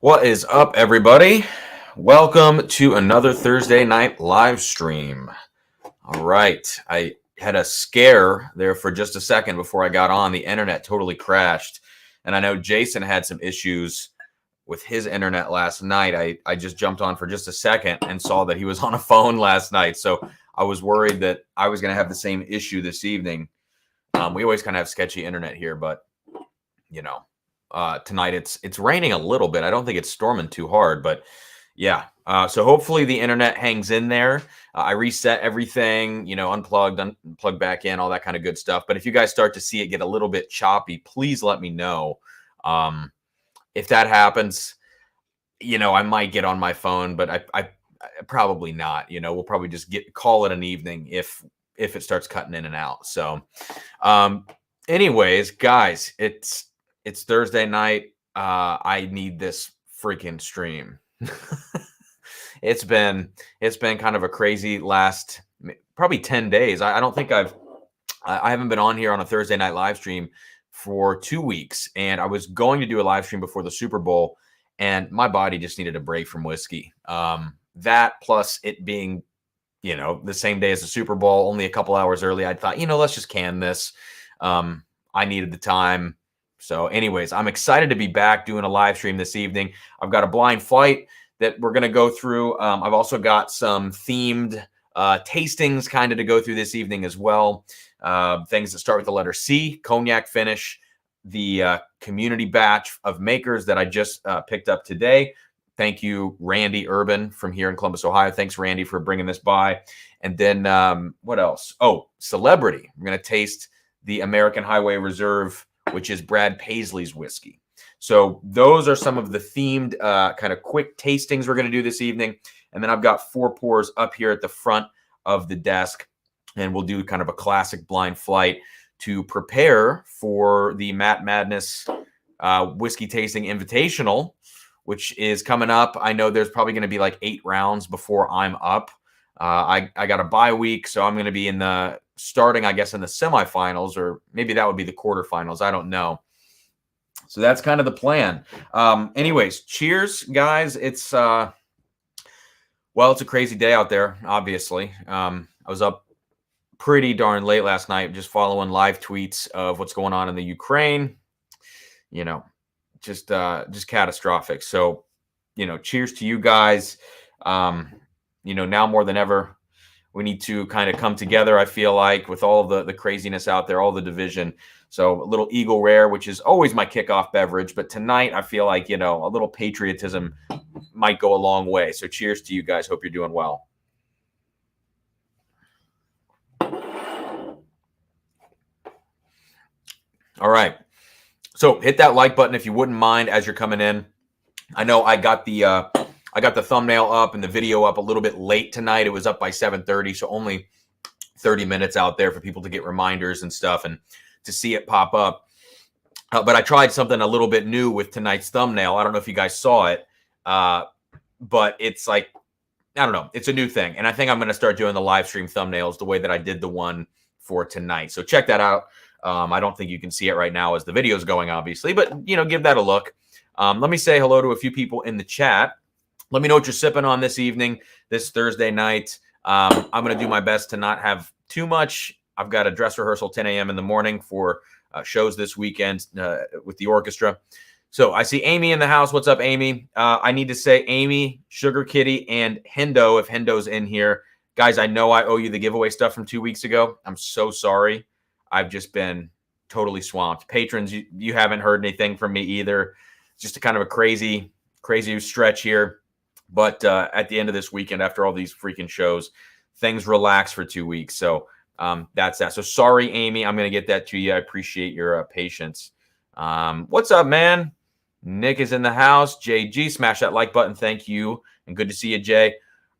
What is up, everybody? Welcome to another Thursday night live stream. All right. I had a scare there for just a second before I got on. The internet totally crashed. And I know Jason had some issues with his internet last night. I just jumped on for just a second and saw that he was on a phone last night. So I was worried that I was going to have the same issue this evening. We always kind of have sketchy internet here, but tonight it's raining a little bit. I don't think it's storming too hard, but yeah. So hopefully the internet hangs in there. I reset everything, unplugged back in, all that kind of good stuff. But if you guys start to see it get a little bit choppy, please let me know. If that happens, I might get on my phone, but I probably not. We'll probably just call it an evening if it starts cutting in and out. So, anyways, guys, it's Thursday night. I need this freaking stream. It's been kind of a crazy last probably 10 days. I don't think I haven't been on here on a Thursday night live stream for 2 weeks, and I was going to do a live stream before the Super Bowl, and my body just needed a break from whiskey. That plus it being the same day as the Super Bowl, only a couple hours early, I thought, let's just can this. I needed the time. So anyways, I'm excited to be back doing a live stream this evening. I've got a blind flight that we're going to go through. I've also got some themed tastings kind of to go through this evening as well. Things that start with the letter C, Cognac-finished, the community batch of makers that I just picked up today. Thank you, Randy Urban from here in Columbus, Ohio. Thanks, Randy, for bringing this by. And then what else? Oh, Celebrity. I'm going to taste the American Highway Reserve, which is Brad Paisley's whiskey. So those are some of the themed kind of quick tastings we're going to do this evening. And then I've got 4 pours up here at the front of the desk. And we'll do kind of a classic blind flight to prepare for the Matt Madness Whiskey Tasting Invitational, which is coming up. I know there's probably going to be like 8 rounds before I'm up. I got a bye week, so I'm going to be starting, I guess, in the semifinals, or maybe that would be the quarterfinals. I don't know. So that's kind of the plan. Anyways, cheers, guys. It's a crazy day out there, obviously. I was up pretty darn late last night just following live tweets of what's going on in the Ukraine. Just catastrophic. So, cheers to you guys. Now more than ever, we need to kind of come together, I feel like, with all the craziness out there, all the division. So a little Eagle Rare, which is always my kickoff beverage. But tonight, I feel like, a little patriotism might go a long way. So cheers to you guys. Hope you're doing well. All right. So hit that like button if you wouldn't mind as you're coming in. I know I got the thumbnail up and the video up a little bit late tonight. It was up by 7:30, so only 30 minutes out there for people to get reminders and stuff and to see it pop up. But I tried something a little bit new with tonight's thumbnail. I don't know if you guys saw it, but it's like, I don't know. It's a new thing. And I think I'm going to start doing the live stream thumbnails the way that I did the one for tonight. So check that out. I don't think you can see it right now as the video is going, obviously, but, give that a look. Let me say hello to a few people in the chat. Let me know what you're sipping on this evening, this Thursday night. I'm going to do my best to not have too much. I've got a dress rehearsal 10 a.m. in the morning for shows this weekend with the orchestra. So I see Amy in the house. What's up, Amy? I need to say Amy, Sugar Kitty, and Hendo, if Hendo's in here. Guys, I know I owe you the giveaway stuff from 2 weeks ago. I'm so sorry. I've just been totally swamped. Patrons, you haven't heard anything from me either. It's just a kind of a crazy stretch here. But at the end of this weekend, after all these freaking shows, things relax for 2 weeks. So that's that. So sorry, Amy. I'm going to get that to you. I appreciate your patience. What's up, man? Nick is in the house. JG, smash that like button. Thank you. And good to see you, Jay.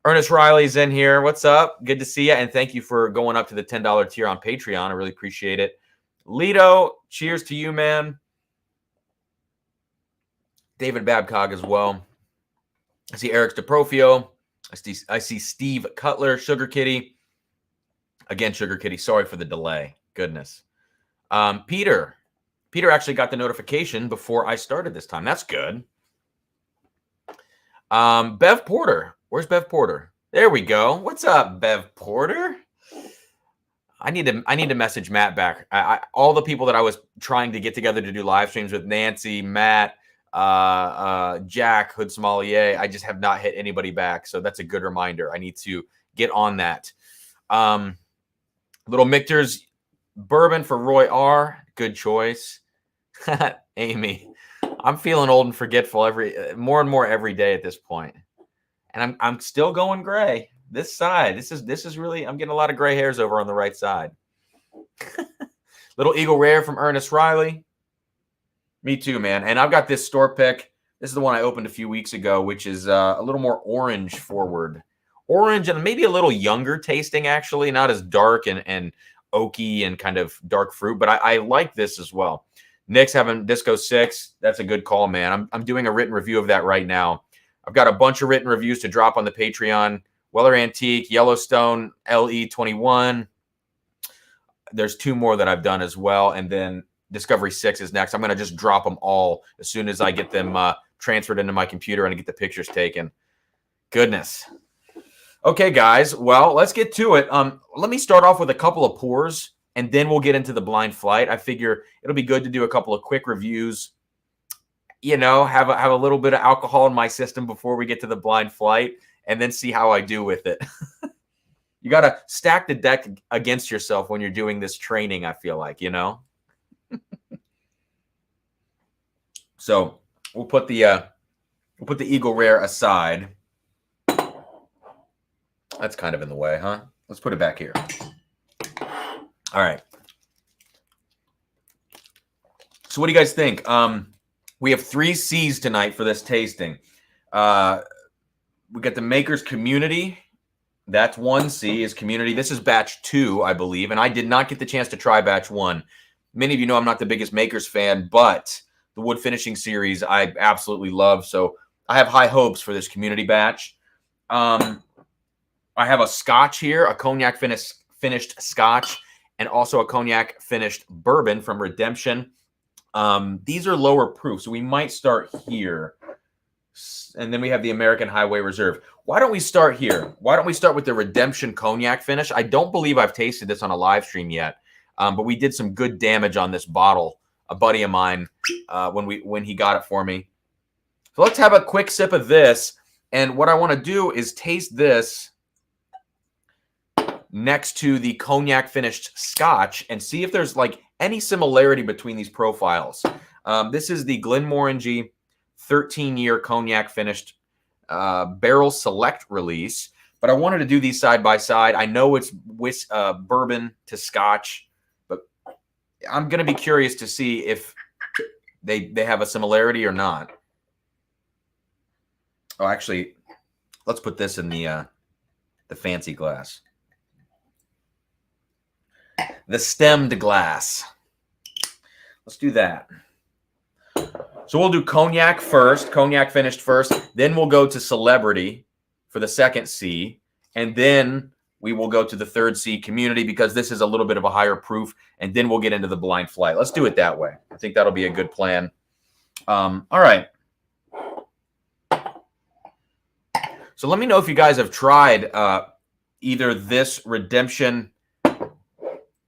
Ernest Riley's in here. What's up? Good to see you. And thank you for going up to the $10 tier on Patreon. I really appreciate it. Lido, cheers to you, man. David Babcock as well. I see Eric DeProfio. I see Steve Cutler, Sugar Kitty. Again, Sugar Kitty, sorry for the delay. Goodness. Peter actually got the notification before I started this time. That's good. Bev Porter. Where's Bev Porter? There we go. What's up, Bev Porter? I need to message Matt back. All the people that I was trying to get together to do live streams with, Nancy, Matt, Jack, Hood Sommelier, I just have not hit anybody back. So that's a good reminder. I need to get on that. Little Michter's bourbon for Roy R. Good choice. Amy, I'm feeling old and forgetful more and more every day at this point. And I'm still going gray. This side, this is really, I'm getting a lot of gray hairs over on the right side. Little Eagle Rare from Ernest Riley. Me too, man. And I've got this store pick. This is the one I opened a few weeks ago, which is a little more orange forward. Orange and maybe a little younger tasting, actually. Not as dark and oaky and kind of dark fruit, but I like this as well. Nick's having Disco 6. That's a good call, man. I'm doing a written review of that right now. I've got a bunch of written reviews to drop on the Patreon. Weller Antique, Yellowstone, LE21. There's 2 more that I've done as well. And then Discovery 6 is next. I'm going to just drop them all as soon as I get them transferred into my computer and get the pictures taken. Goodness. Okay, guys. Well, let's get to it. Let me start off with a couple of pours, and then we'll get into the blind flight. I figure it'll be good to do a couple of quick reviews. You know, have a little bit of alcohol in my system before we get to the blind flight, and then see how I do with it. You got to stack the deck against yourself when you're doing this training, I feel like, you know? So we'll put the Eagle Rare aside. That's kind of in the way, huh? Let's put it back here. All right. So what do you guys think? We have 3 C's tonight for this tasting. We got the Maker's Community. That's 1 C is Community. This is batch 2, I believe. And I did not get the chance to try batch 1. Many of you know I'm not the biggest Maker's fan, but the wood finishing series I absolutely love. So I have high hopes for this Community batch. I have a Scotch here, a Cognac finished Scotch, and also a Cognac finished bourbon from Redemption. These are lower proof, so we might start here. And then we have the American Highway Reserve. Why don't we start here? Why don't we start with the Redemption Cognac finish? I don't believe I've tasted this on a live stream yet, but we did some good damage on this bottle. A buddy of mine, when he got it for me. So let's have a quick sip of this. And what I want to do is taste this next to the Cognac finished Scotch and see if there's like any similarity between these profiles. This is the Glenmorangie 13-year Cognac finished barrel select release, but I wanted to do these side by side. I know it's bourbon to Scotch, but I'm going to be curious to see if they have a similarity or not. Oh, actually, let's put this in the fancy glass. The stemmed glass. Let's do that. So we'll do Cognac first, Cognac finished first. Then we'll go to Celebrity for the second C. And then we will go to the third C, Community, because this is a little bit of a higher proof. And then we'll get into the blind flight. Let's do it that way. I think that'll be a good plan. All right. So let me know if you guys have tried either this Redemption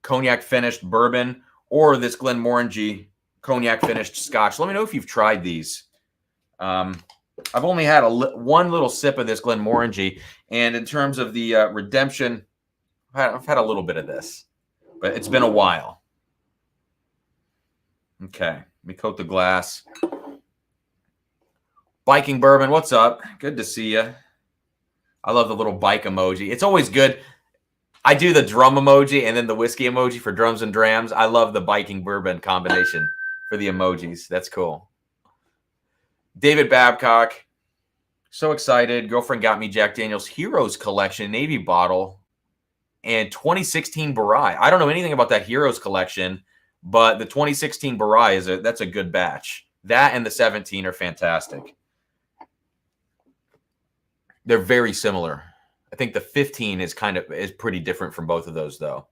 Cognac finished bourbon or this Glenmorangie Cognac finished Scotch. Let me know if you've tried these. I've only had one little sip of this Glenmorangie, and in terms of the Redemption, I've had a little bit of this, but it's been a while. Okay, let me coat the glass. Biking Bourbon, what's up? Good to see you. I love the little bike emoji. It's always good. I do the drum emoji and then the whiskey emoji for Drums and Drams. I love the Biking Bourbon combination for the emojis. That's cool. David Babcock, so excited. Girlfriend got me Jack Daniel's Heroes Collection Navy bottle and 2016 Barai. I don't know anything about that Heroes Collection, but the 2016 Barai that's a good batch. That and the 17 are fantastic. They're very similar. I think the 15 is pretty different from both of those, though.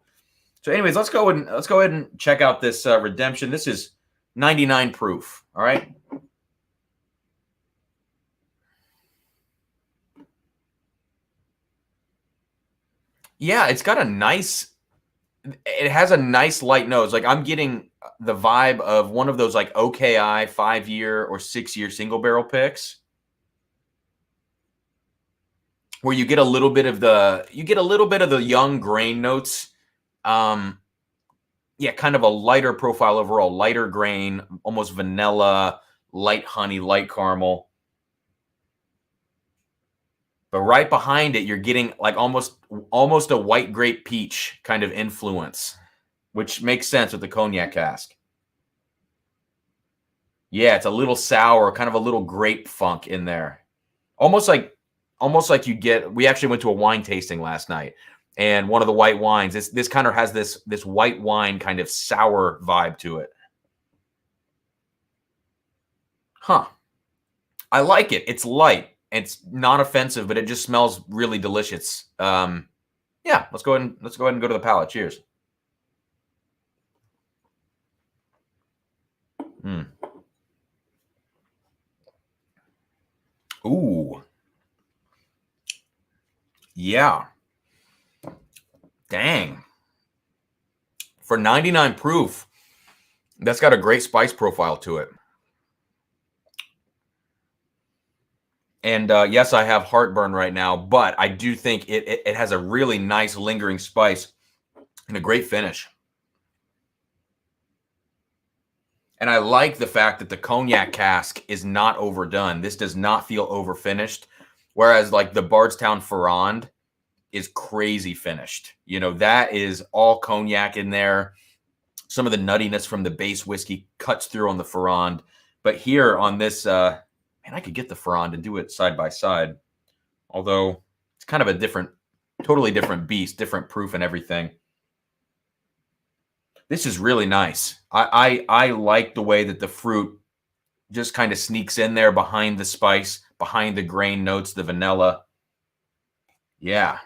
So, anyways, let's go ahead and check out this Redemption. This is 99 proof. All right. Yeah, it's got a nice it has a nice light nose. Like I'm getting the vibe of one of those like OKI 5-year or 6-year single barrel picks where you get a little bit of the young grain notes. Um yeah, kind of a lighter profile overall, lighter grain, almost vanilla, light honey, light caramel. But right behind it, you're getting like almost a white grape peach kind of influence, which makes sense with the cognac cask. Yeah, it's a little sour, kind of a little grape funk in there. Almost like you get we actually went to a wine tasting last night. And one of the white wines, this kind of has this white wine kind of sour vibe to it. Huh. I like it. It's light. It's not offensive, but it just smells really delicious. Yeah, let's go ahead and go to the palate. Cheers. Mm. Ooh. Yeah. Dang. For 99 proof, that's got a great spice profile to it. And yes, I have heartburn right now, but I do think it has a really nice lingering spice and a great finish. And I like the fact that the cognac cask is not overdone. This does not feel overfinished. Whereas like the Bardstown Ferrand is crazy finished. You know, that is all cognac in there. Some of the nuttiness from the base whiskey cuts through on the Ferrand. But here on this, man, I could get the Ferrand and do it side by side. Although it's kind of a totally different beast, different proof and everything. This is really nice. I like the way that the fruit just kind of sneaks in there behind the spice, behind the grain notes, the vanilla. Yeah.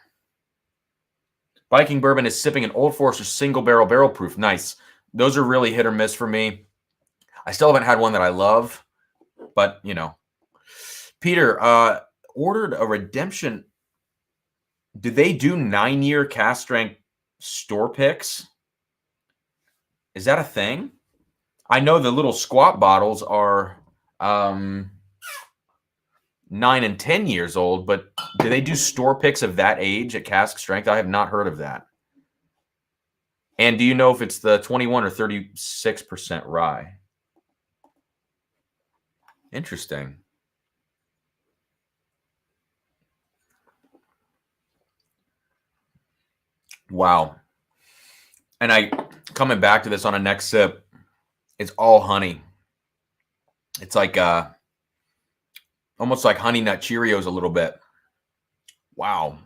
Viking Bourbon is sipping an Old Forester single barrel proof. Nice. Those are really hit or miss for me. I still haven't had one that I love, but you know. Peter, ordered a redemption. Do they do 9-year cask strength store picks? Is that a thing? I know the little squat bottles are 9 and 10 years old, but do they do store picks of that age at cask strength? I have not heard of that. And do you know if it's the 21 or 36% rye? Interesting. Wow. And I coming back to this on a next sip, it's all honey. It's like almost like honey nut Cheerios a little bit. Wow.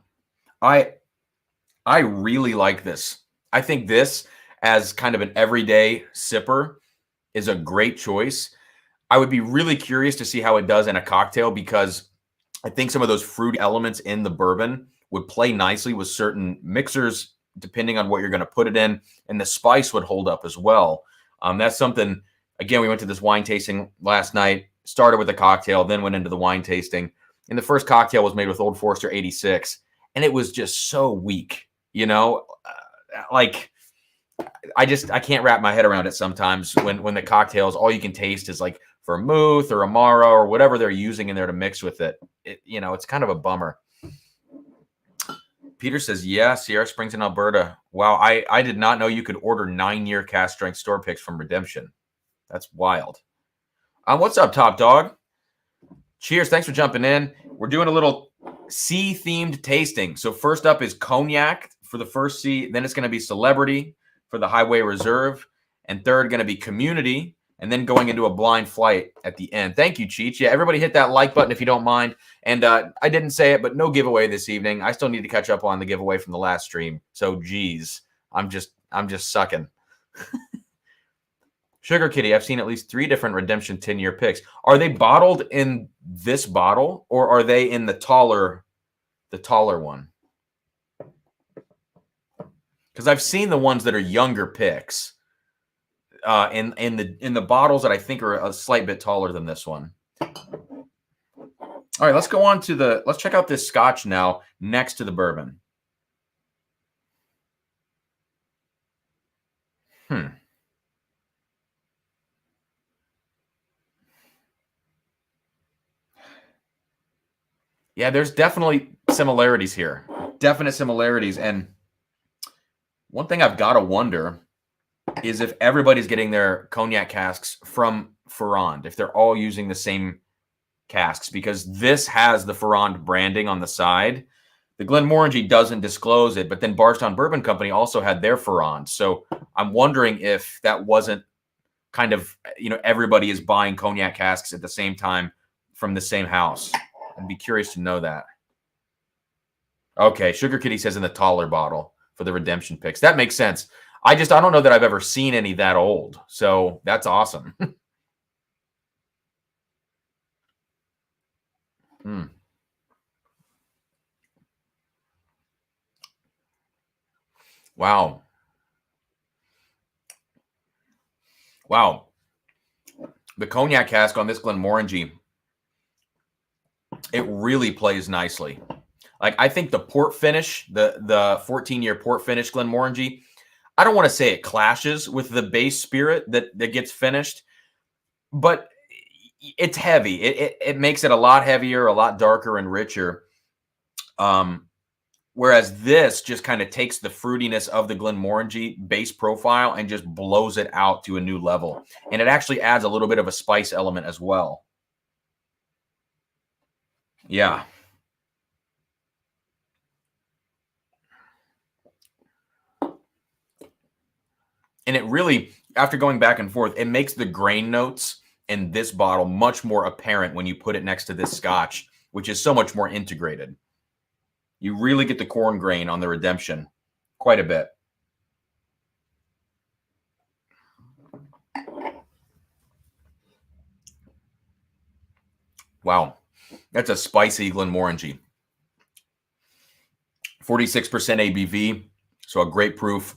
I really like this. I think this as kind of an everyday sipper is a great choice. I would be really curious to see how it does in a cocktail because I think some of those fruit elements in the bourbon would play nicely with certain mixers, depending on what you're going to put it in, and the spice would hold up as well. That's something. Again, we went to this wine tasting last night. Started with a cocktail, then went into the wine tasting. And the first cocktail was made with Old Forester 86, and it was just so weak. You know, like I can't wrap my head around it sometimes when the cocktails all you can taste is like vermouth or amaro or whatever they're using in there to mix with it. You know, it's kind of a bummer. Peter says, yeah, Sierra Springs in Alberta. Wow, I did not know you could order 9-year cask strength store picks from Redemption. That's wild. What's up, Top Dog? Cheers. Thanks for jumping in. We're doing a little sea-themed tasting. So first up is cognac for the first C. Then it's going to be Celebrity for the Highway Reserve. And third, going to be Community. And then going into a blind flight at the end. Thank you, Cheech. Yeah, everybody hit that like button if you don't mind. And I didn't say it, but no giveaway this evening. I still need to catch up on the giveaway from the last stream. So, geez, I'm just sucking. Sugar Kitty, I've seen at least 3 different Redemption 10-year picks. Are they bottled in this bottle, or are they in the taller one? Because I've seen the ones that are younger picks. In the bottles that I think are a slight bit taller than this one. All right, let's go on to let's check out this Scotch now next to the bourbon. Hmm. Yeah, there's definitely similarities here. Definite similarities. And one thing I've got to wonder is if everybody's getting their cognac casks from Ferrand, if they're all using the same casks, because this has the Ferrand branding on the side. The Glenmorangie doesn't disclose it, but then Bardstown Bourbon Company also had their Ferrand. So I'm wondering if that wasn't kind of, everybody is buying cognac casks at the same time from the same house. I'd be curious to know that. Okay, Sugar Kitty says in the taller bottle for the redemption picks. That makes sense. I don't know that I've ever seen any that old. So that's awesome. Mm. Wow. Wow. The cognac cask on this Glenmorangie, it really plays nicely. Like, I think the port finish, the 14-year port finish Glenmorangie, I don't want to say it clashes with the base spirit that gets finished, but it's heavy. It makes it a lot heavier, a lot darker and richer. Whereas this just kind of takes the fruitiness of the Glenmorangie base profile and just blows it out to a new level. And it actually adds a little bit of a spice element as well. Yeah. And it really, after going back and forth, it makes the grain notes in this bottle much more apparent when you put it next to this Scotch, which is so much more integrated. You really get the corn grain on the redemption quite a bit. Wow. That's a spicy Glenmorangie. 46% ABV, so a great proof.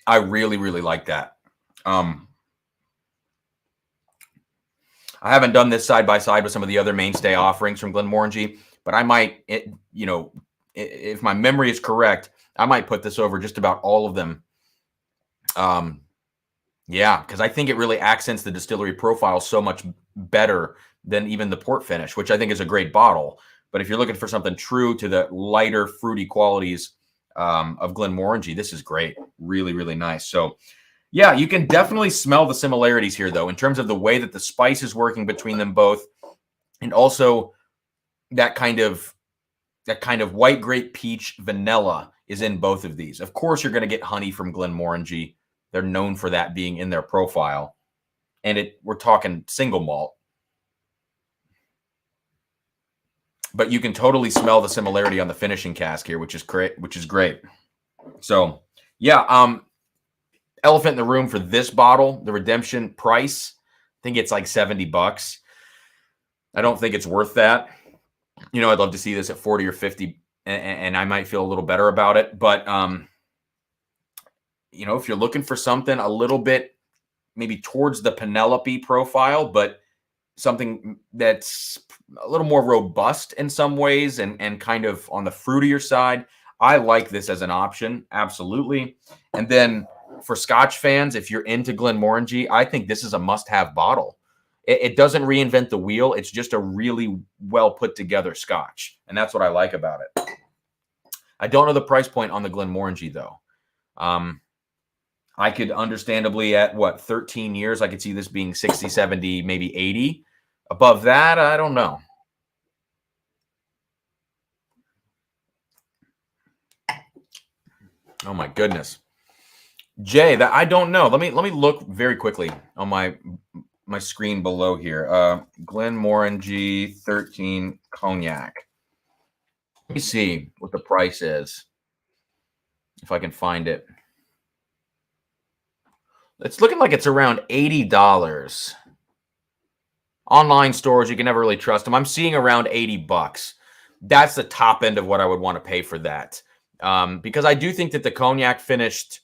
I really, really like that. I haven't done this side by side with some of the other mainstay offerings from Glenmorangie, but I might, if my memory is correct, I might put this over just about all of them. Yeah, because I think it really accents the distillery profile so much better than even the port finish, which I think is a great bottle. But if you're looking for something true to the lighter, fruity qualities of Glenmorangie, this is great. Really, really nice. So, yeah, you can definitely smell the similarities here, though, in terms of the way that the spice is working between them both, and also that kind of white grape peach vanilla is in both of these. Of course, you're going to get honey from Glenmorangie. They're known for that being in their profile. And we're talking single malt. But you can totally smell the similarity on the finishing cask here, which is great. So, yeah, elephant in the room for this bottle, the redemption price, I think it's like $70. I don't think it's worth that. I'd love to see this at 40 or 50 and I might feel a little better about it, but if you're looking for something a little bit maybe towards the Penelope profile, but something that's a little more robust in some ways and kind of on the fruitier side, I like this as an option. Absolutely. And then for Scotch fans, if you're into Glenmorangie, I think this is a must-have bottle. It doesn't reinvent the wheel. It's just a really well put together Scotch. And that's what I like about it. I don't know the price point on the Glenmorangie, though. I could understandably at 13 years, I could see this being 60, 70, maybe 80. Above that, I don't know. Oh my goodness. Jay, that I don't know. Let me look very quickly on my screen below here. Glenmorangie 13 cognac. Let me see what the price is. If I can find it. It's looking like it's around $80. Online stores, you can never really trust them. I'm seeing around $80. That's the top end of what I would want to pay for that. Because I do think that the cognac-finished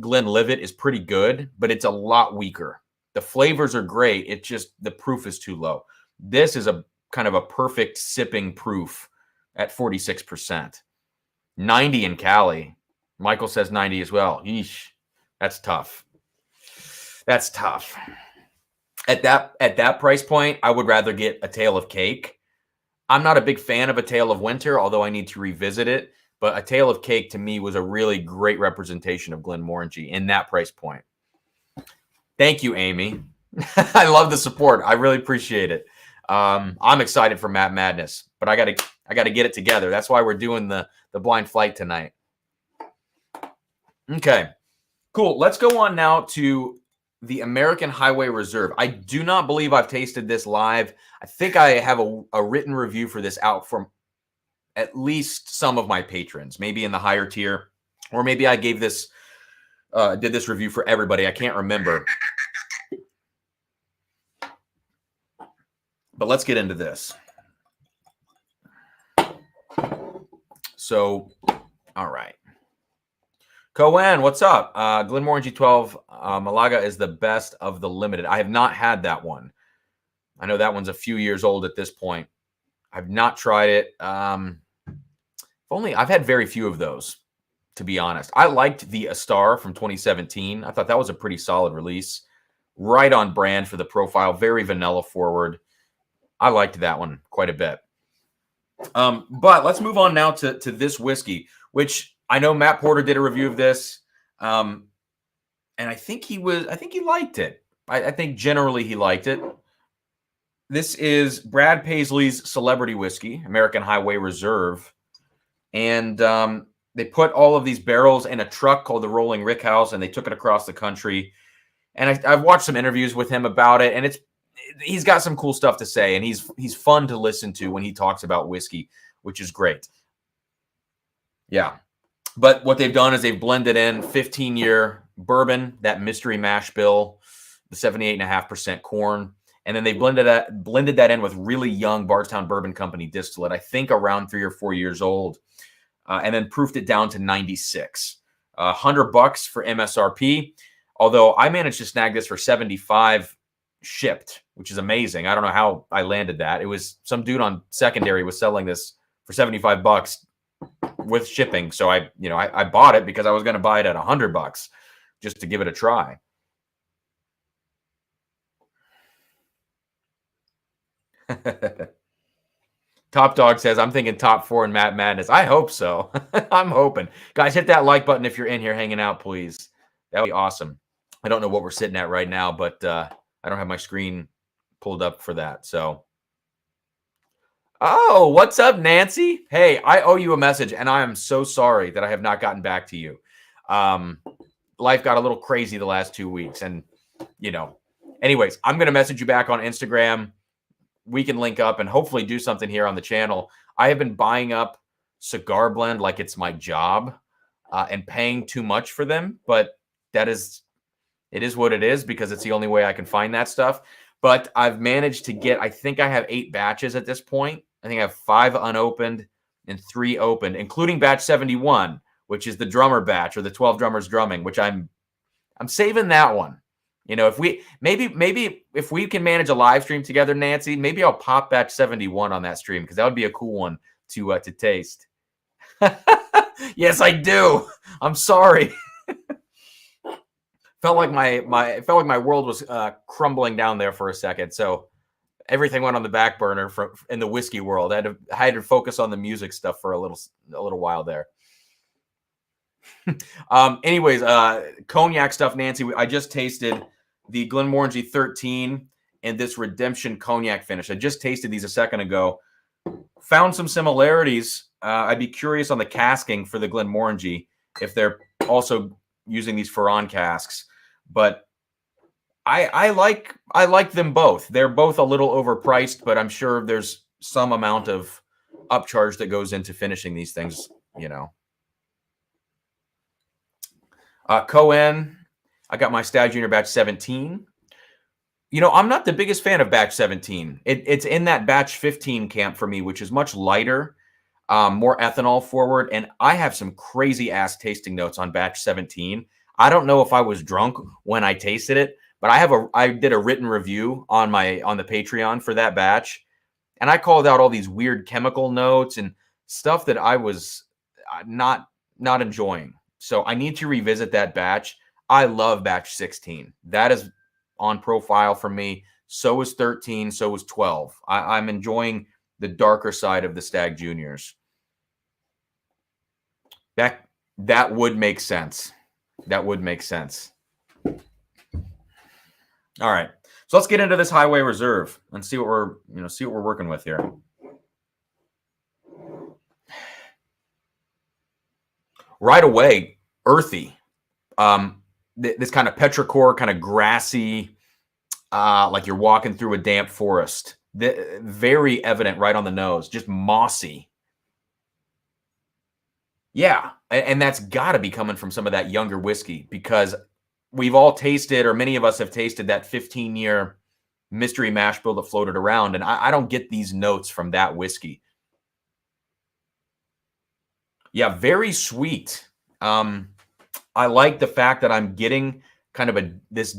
Glenlivet is pretty good, but it's a lot weaker. The flavors are great. It's just the proof is too low. This is a kind of a perfect sipping proof at 46%. 90 in Cali. Michael says 90 as well. Yeesh. That's tough. That's tough. At that price point, I would rather get a Tale of Cake. I'm not a big fan of a Tale of Winter, although I need to revisit it. But a Tale of Cake to me was a really great representation of Glenmorangie in that price point. Thank you, Amy. I love the support. I really appreciate it. I'm excited for Matt Madness, but I gotta get it together. That's why we're doing the blind flight tonight. Okay, cool. Let's go on now to the American Highway Reserve. I do not believe I've tasted this live. I think I have a written review for this out from at least some of my patrons, maybe in the higher tier, or maybe I gave this, did this review for everybody. I can't remember. But let's get into this. So, all right. Cohen, what's up? Glenmorangie 12 Malaga is the best of the limited. I have not had that one. I know that one's a few years old at this point. I've not tried it. I've had very few of those, to be honest. I liked the Astar from 2017. I thought that was a pretty solid release. Right on brand for the profile. Very vanilla forward. I liked that one quite a bit. But let's move on now to this whiskey, which I know Matt Porter did a review of this. And I think he liked it. I think generally he liked it. This is Brad Paisley's Celebrity Whiskey, American Highway Reserve. And they put all of these barrels in a truck called the Rolling Rickhouse, and they took it across the country. And I've watched some interviews with him about it, and he's got some cool stuff to say, and he's fun to listen to when he talks about whiskey, which is great. Yeah. But what they've done is they've blended in 15-year bourbon, that mystery mash bill, the 78.5% corn, and then they blended that in with really young Bardstown Bourbon Company distillate, I think around 3 or 4 years old, and then proofed it down to 96. $100 for MSRP, although I managed to snag this for 75 shipped, which is amazing. I don't know how I landed that. It was some dude on secondary was selling this for $75 with shipping. So I bought it because I was going to buy it at $100 just to give it a try. Top Dog says, I'm thinking top 4 in Matt Madness. I hope so. I'm hoping. Guys, hit that like button if you're in here hanging out, please. That would be awesome. I don't know what we're sitting at right now, but I don't have my screen pulled up for that. So, oh, what's up, Nancy? Hey, I owe you a message, and I am so sorry that I have not gotten back to you. Life got a little crazy the last 2 weeks, and, anyways, I'm going to message you back on Instagram. We can link up and hopefully do something here on the channel. I have been buying up Cigar Blend like it's my job and paying too much for them, but it is what it is because it's the only way I can find that stuff. But I've managed to get, I think I have 8 batches at this point. I think I have 5 unopened and 3 opened, including batch 71, which is the drummer batch or the 12 drummers drumming, which I'm saving that one. If we if we can manage a live stream together, Nancy, maybe I'll pop batch 71 on that stream because that would be a cool one to taste. Yes, I do. I'm sorry. Felt like my world was crumbling down there for a second. So everything went on the back burner in the whiskey world. I had to focus on the music stuff for a little while there. Anyways, cognac stuff, Nancy. I just tasted the Glenmorangie 13 and this Redemption Cognac finish. I just tasted these a second ago. Found some similarities. I'd be curious on the casking for the Glenmorangie if they're also using these Ferran casks. But I like them both. They're both a little overpriced, but I'm sure there's some amount of upcharge that goes into finishing these things, Cohen, I got my Stag Junior batch 17. I'm not the biggest fan of batch 17. It's in that batch 15 camp for me, which is much lighter, more ethanol forward. And I have some crazy ass tasting notes on batch 17. I don't know if I was drunk when I tasted it, but I did a written review on the Patreon for that batch. And I called out all these weird chemical notes and stuff that I was not enjoying. So I need to revisit that batch. I love batch 16. That is on profile for me. So is 13. So is 12. I'm enjoying the darker side of the Stag Juniors. That would make sense. That would make sense. All right. So let's get into this Highway Reserve and see what we're working with here. Right away, earthy. This kind of petrichor, kind of grassy, like you're walking through a damp forest. Very evident right on the nose, just mossy. Yeah, and that's got to be coming from some of that younger whiskey, because we've all tasted, or many of us have tasted, that 15-year mystery mash bill that floated around, and I don't get these notes from that whiskey. Yeah, very sweet. I like the fact that I'm getting kind of this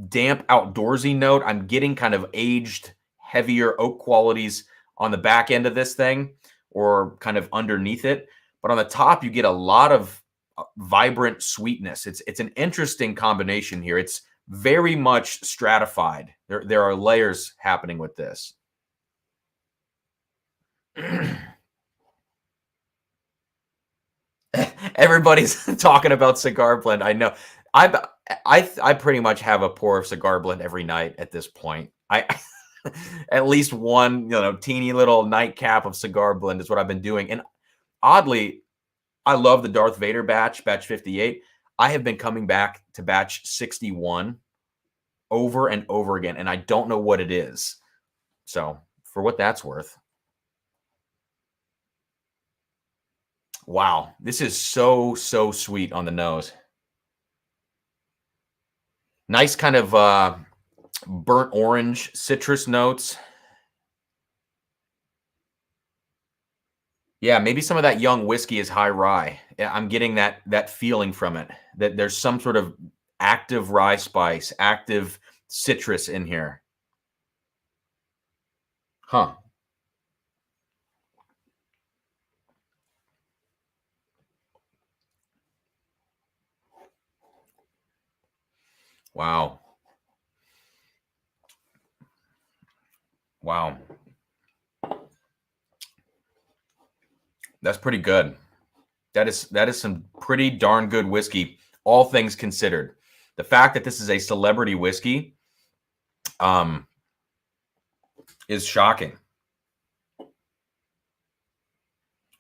damp outdoorsy note. I'm getting kind of aged, heavier oak qualities on the back end of this thing, or kind of underneath it. But on the top, you get a lot of vibrant sweetness. It's an interesting combination here. It's very much stratified. There are layers happening with this. Everybody's talking about cigar blend. I know. I pretty much have a pour of cigar blend every night at this point. I at least one, teeny little nightcap of cigar blend is what I've been doing. And oddly, I love the Darth Vader batch 58. I have been coming back to batch 61 over and over again, and I don't know what it is. So, for what that's worth. Wow, this is so sweet on the nose. Nice kind of burnt orange citrus notes. Yeah, maybe some of that young whiskey is high rye. I'm getting that feeling from it, that there's some sort of active rye spice, active citrus in here. Huh. Wow. Wow. That's pretty good. That is some pretty darn good whiskey, all things considered. The fact that this is a celebrity whiskey is shocking.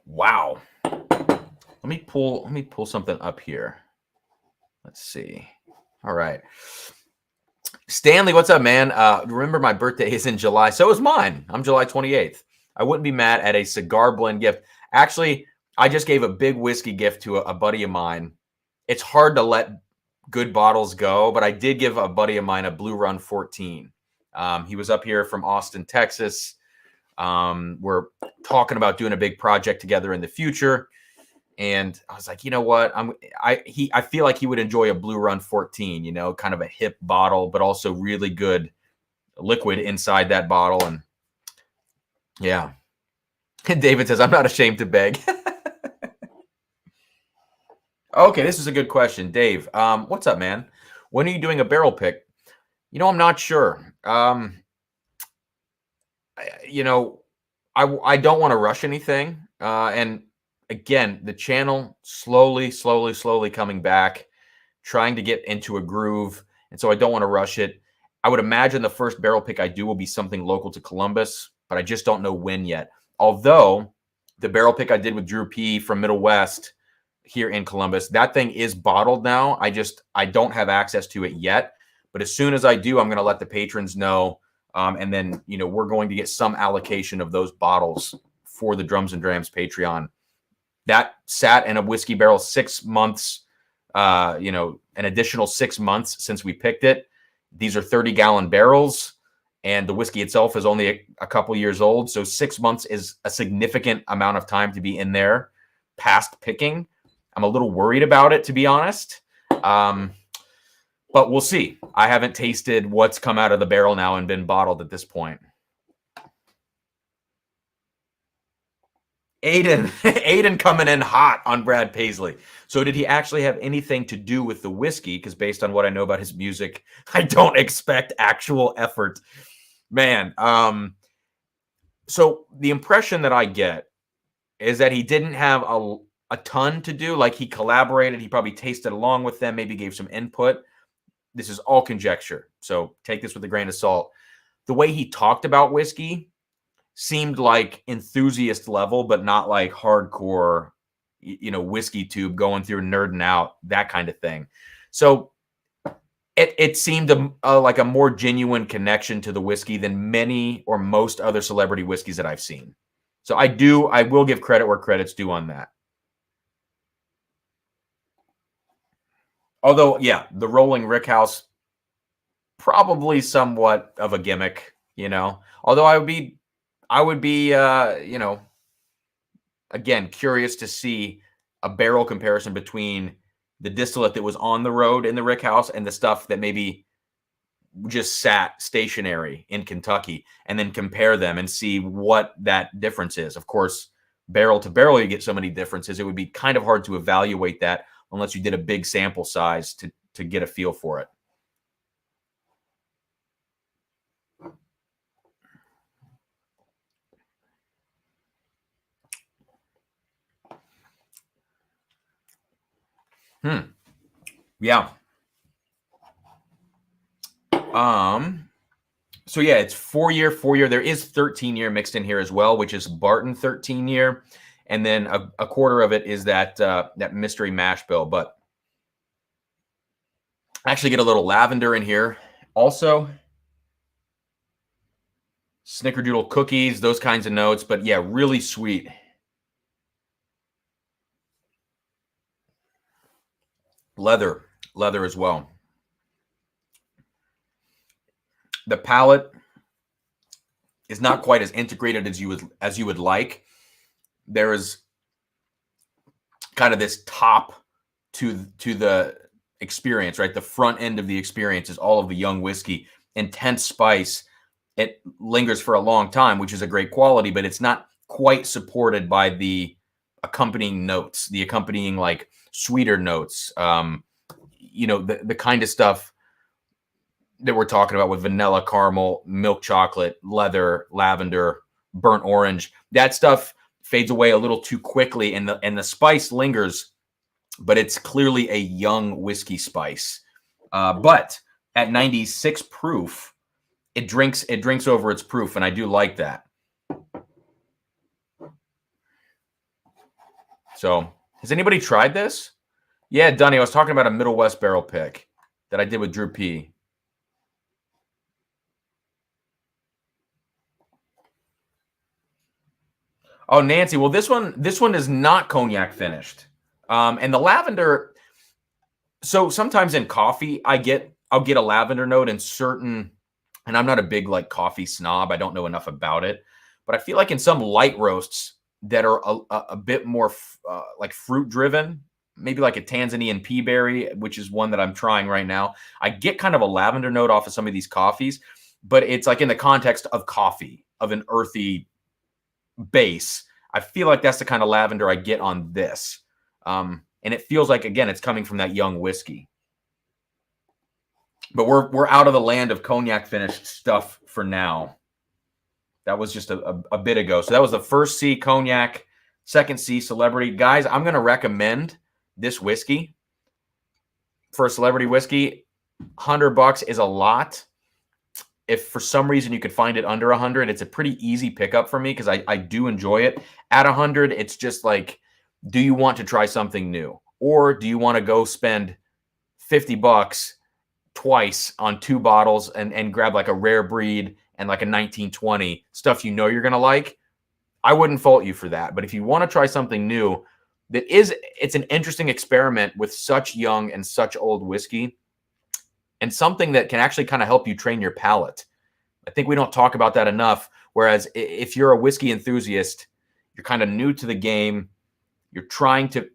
Wow. Let me pull something up here. Let's see. All right. Stanley, what's up, man? Remember, my birthday is in July. So is mine. I'm July 28th. I wouldn't be mad at a cigar blend gift. Actually, I just gave a big whiskey gift to a buddy of mine. It's hard to let good bottles go, but I did give a buddy of mine a Blue Run 14. He was up here from Austin, Texas. We're talking about doing a big project together in the future. And I was like, you know what? I feel like he would enjoy a Blue Run 14, kind of a hip bottle, but also really good liquid inside that bottle. And yeah. And David says, I'm not ashamed to beg. Okay, this is a good question. Dave, what's up, man? When are you doing a barrel pick? I'm not sure. I don't want to rush anything. And again, the channel slowly coming back, trying to get into a groove. And so I don't want to rush it. I would imagine the first barrel pick I do will be something local to Columbus, but I just don't know when yet. Although the barrel pick I did with Drew P from Middle West here in Columbus, that thing is bottled now. I don't have access to it yet. But as soon as I do, I'm going to let the patrons know. And then, we're going to get some allocation of those bottles for the Drums and Drams Patreon. That sat in a whiskey barrel 6 months, an additional 6 months since we picked it. These are 30-gallon barrels, and the whiskey itself is only a couple years old. So 6 months is a significant amount of time to be in there past picking. I'm a little worried about it, to be honest. But we'll see. I haven't tasted what's come out of the barrel now and been bottled at this point. Aiden, Aiden coming in hot on Brad Paisley. So did he actually have anything to do with the whiskey? Because based on what I know about his music, I don't expect actual effort. Man, so the impression that I get is that he didn't have a ton to do. Like he collaborated, he probably tasted along with them, maybe gave some input. This is all conjecture, so take this with a grain of salt. The way he talked about whiskey seemed like enthusiast level, but not like hardcore, whiskey tube going through nerding out, that kind of thing. So it seemed like a more genuine connection to the whiskey than many or most other celebrity whiskeys that I've seen. So I will give credit where credit's due on that. Although, yeah, the rolling rickhouse, probably somewhat of a gimmick, Although I would be, again, curious to see a barrel comparison between the distillate that was on the road in the rickhouse and the stuff that maybe just sat stationary in Kentucky, and then compare them and see what that difference is. Of course, barrel to barrel, you get so many differences. It would be kind of hard to evaluate that unless you did a big sample size to get a feel for it. Yeah. So yeah, it's 4-year. There is 13-year mixed in here as well, which is Barton 13-year. And then a quarter of it is that mystery mash bill. But I actually get a little lavender in here. Also, snickerdoodle cookies, those kinds of notes. But yeah, really sweet. Leather as well. The palate is not quite as integrated as you would like. There is kind of this top to the experience, right? The front end of the experience is all of the young whiskey, intense spice. It lingers for a long time, which is a great quality, but it's not quite supported by the accompanying notes, the accompanying like sweeter notes, the kind of stuff that we're talking about with vanilla, caramel, milk chocolate, leather, lavender, burnt orange. That stuff fades away a little too quickly, and the spice lingers, but it's clearly a young whiskey spice. But at 96 proof, it drinks over its proof, and I do like that. So, has anybody tried this? Yeah, Dunny, I was talking about a Middle West barrel pick that I did with Drew P. Oh, Nancy. Well, this one is not cognac finished. And the lavender. So sometimes in coffee, I'll get a lavender note in certain, and I'm not a big like coffee snob. I don't know enough about it, but I feel like in some light roasts that are a bit more like fruit driven, maybe like a Tanzanian pea berry, which is one that I'm trying right now. I get kind of a lavender note off of some of these coffees, but it's like in the context of coffee, of an earthy base. I feel like that's the kind of lavender I get on this. And it feels like, again, it's coming from that young whiskey. But we're out of the land of cognac finished stuff for now. That was just a bit ago. So that was the first C, cognac, second C, celebrity. Guys, I'm going to recommend this whiskey for a celebrity whiskey. $100 is a lot. If for some reason you could find it under 100, it's a pretty easy pickup for me because I do enjoy it. At 100, it's just like, do you want to try something new? Or do you want to go spend $50 twice on 2 bottles and grab like a rare breed and like a 1920 stuff you're going to like? I wouldn't fault you for that. But if you want to try something new, it's an interesting experiment with such young and such old whiskey, and something that can actually kind of help you train your palate. I think we don't talk about that enough. Whereas if you're a whiskey enthusiast, you're kind of new to the game, you're trying to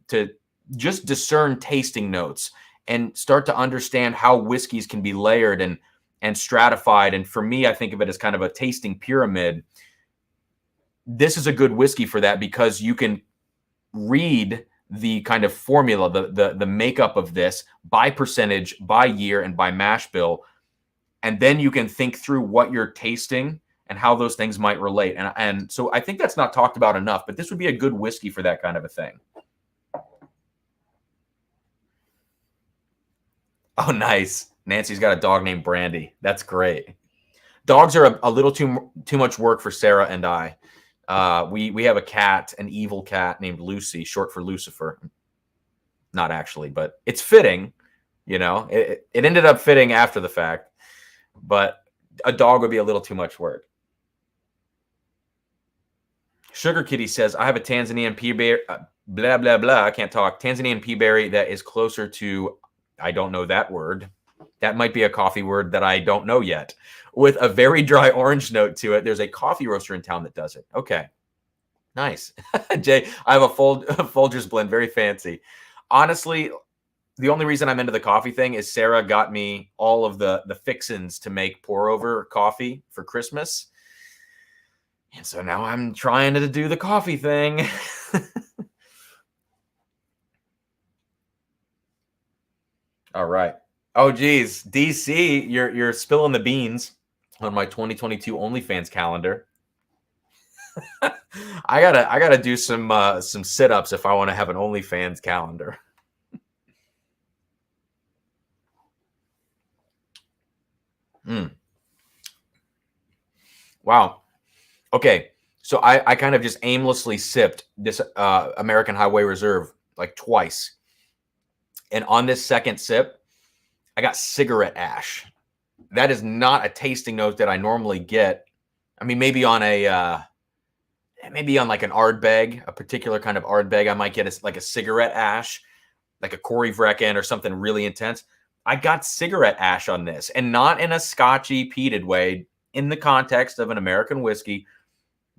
just discern tasting notes and start to understand how whiskeys can be layered and stratified. And for me, I think of it as kind of a tasting pyramid. this is a good whiskey for that because you can read the kind of formula, the makeup of this by percentage, by year, and by mash bill, and then you can think through what you're tasting and how those things might relate. And so I think that's not talked about enough, but this would be a good whiskey for that kind of a thing. Oh, nice. Nancy's got a dog named Brandy. That's great. Dogs are a little too much work for Sarah and I. We have a cat, an evil cat named Lucy, short for Lucifer. Not actually, but it's fitting. You know, it ended up fitting after the fact, but a dog would be a little too much work. Sugar Kitty says, I have a Tanzanian peaberry, blah, blah, blah. I can't talk. Tanzanian peaberry that is closer to, I don't know that word. That might be a coffee word that I don't know yet. With a very dry orange note to it. There's a coffee roaster in town that does it. Okay. Nice. Jay, I have a Folgers blend. Very fancy. Honestly, the only reason I'm into the coffee thing is Sarah got me all of the fixins to make pour over coffee for Christmas. And so now I'm trying to do the coffee thing. All right. Oh, geez. DC, you're spilling the beans on my 2022 OnlyFans calendar. I gotta do some sit-ups if I want to have an OnlyFans calendar. Wow. Okay. So I kind of just aimlessly sipped this American Highway Reserve like twice. And on this second sip, I got cigarette ash. That is not a tasting note that I normally get. I mean, maybe on like an Ardbeg, a particular kind of Ardbeg, I might get like a cigarette ash, like a Corey Vrecken or something really intense. I got cigarette ash on this, and not in a scotchy, peated way, in the context of an American whiskey.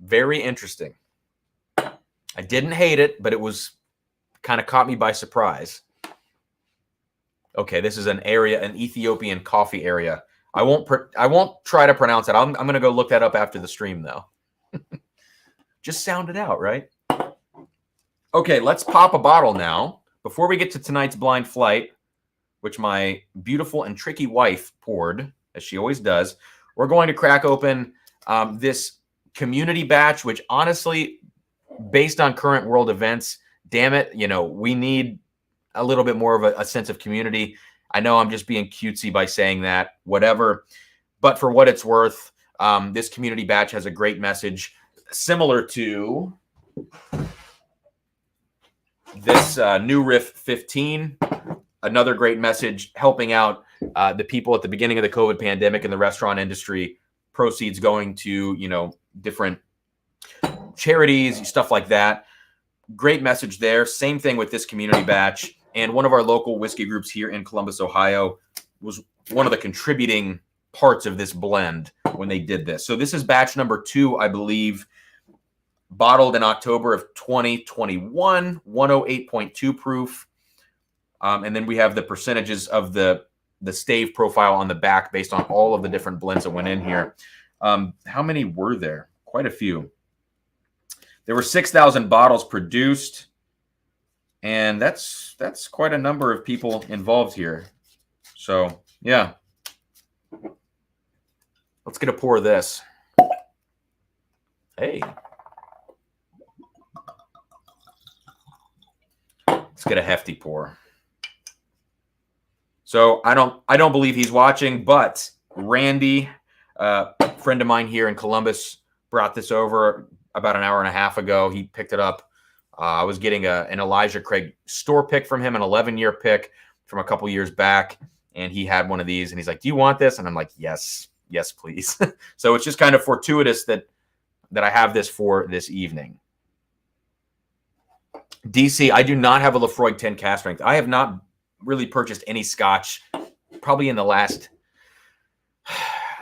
Very interesting. I didn't hate it, but it was kind of caught me by surprise. Okay, this is an Ethiopian coffee area. I won't try to pronounce it. I'm going to go look that up after the stream, though. Just sound it out, right? Okay, let's pop a bottle now. Before we get to tonight's blind flight, which my beautiful and tricky wife poured, as she always does, we're going to crack open this community batch, which honestly, based on current world events, damn it, we need a little bit more of a sense of community. I know I'm just being cutesy by saying that, whatever. But for what it's worth, this community batch has a great message similar to this New Riff 15. Another great message helping out the people at the beginning of the COVID pandemic in the restaurant industry. Proceeds going to, different charities, stuff like that. Great message there. Same thing with this community batch. And one of our local whiskey groups here in Columbus, Ohio, was one of the contributing parts of this blend when they did this. So this is batch number 2, I believe, bottled in October of 2021, 108.2 proof. And then we have the percentages of the stave profile on the back based on all of the different blends that went in here. How many were there? Quite a few. There were 6,000 bottles produced. And that's quite a number of people involved here. So, yeah. Let's get a pour of this. Hey. Let's get a hefty pour. So, I don't believe he's watching, but Randy, a friend of mine here in Columbus, brought this over about an hour and a half ago. He picked it up. I was getting an Elijah Craig store pick from him, an 11-year pick from a couple years back, and he had one of these, and he's like, "Do you want this?" And I'm like, "Yes, please." So it's just kind of fortuitous that I have this for this evening. DC, I do not have a Lafroig 10 cask strength. I have not really purchased any Scotch probably in the last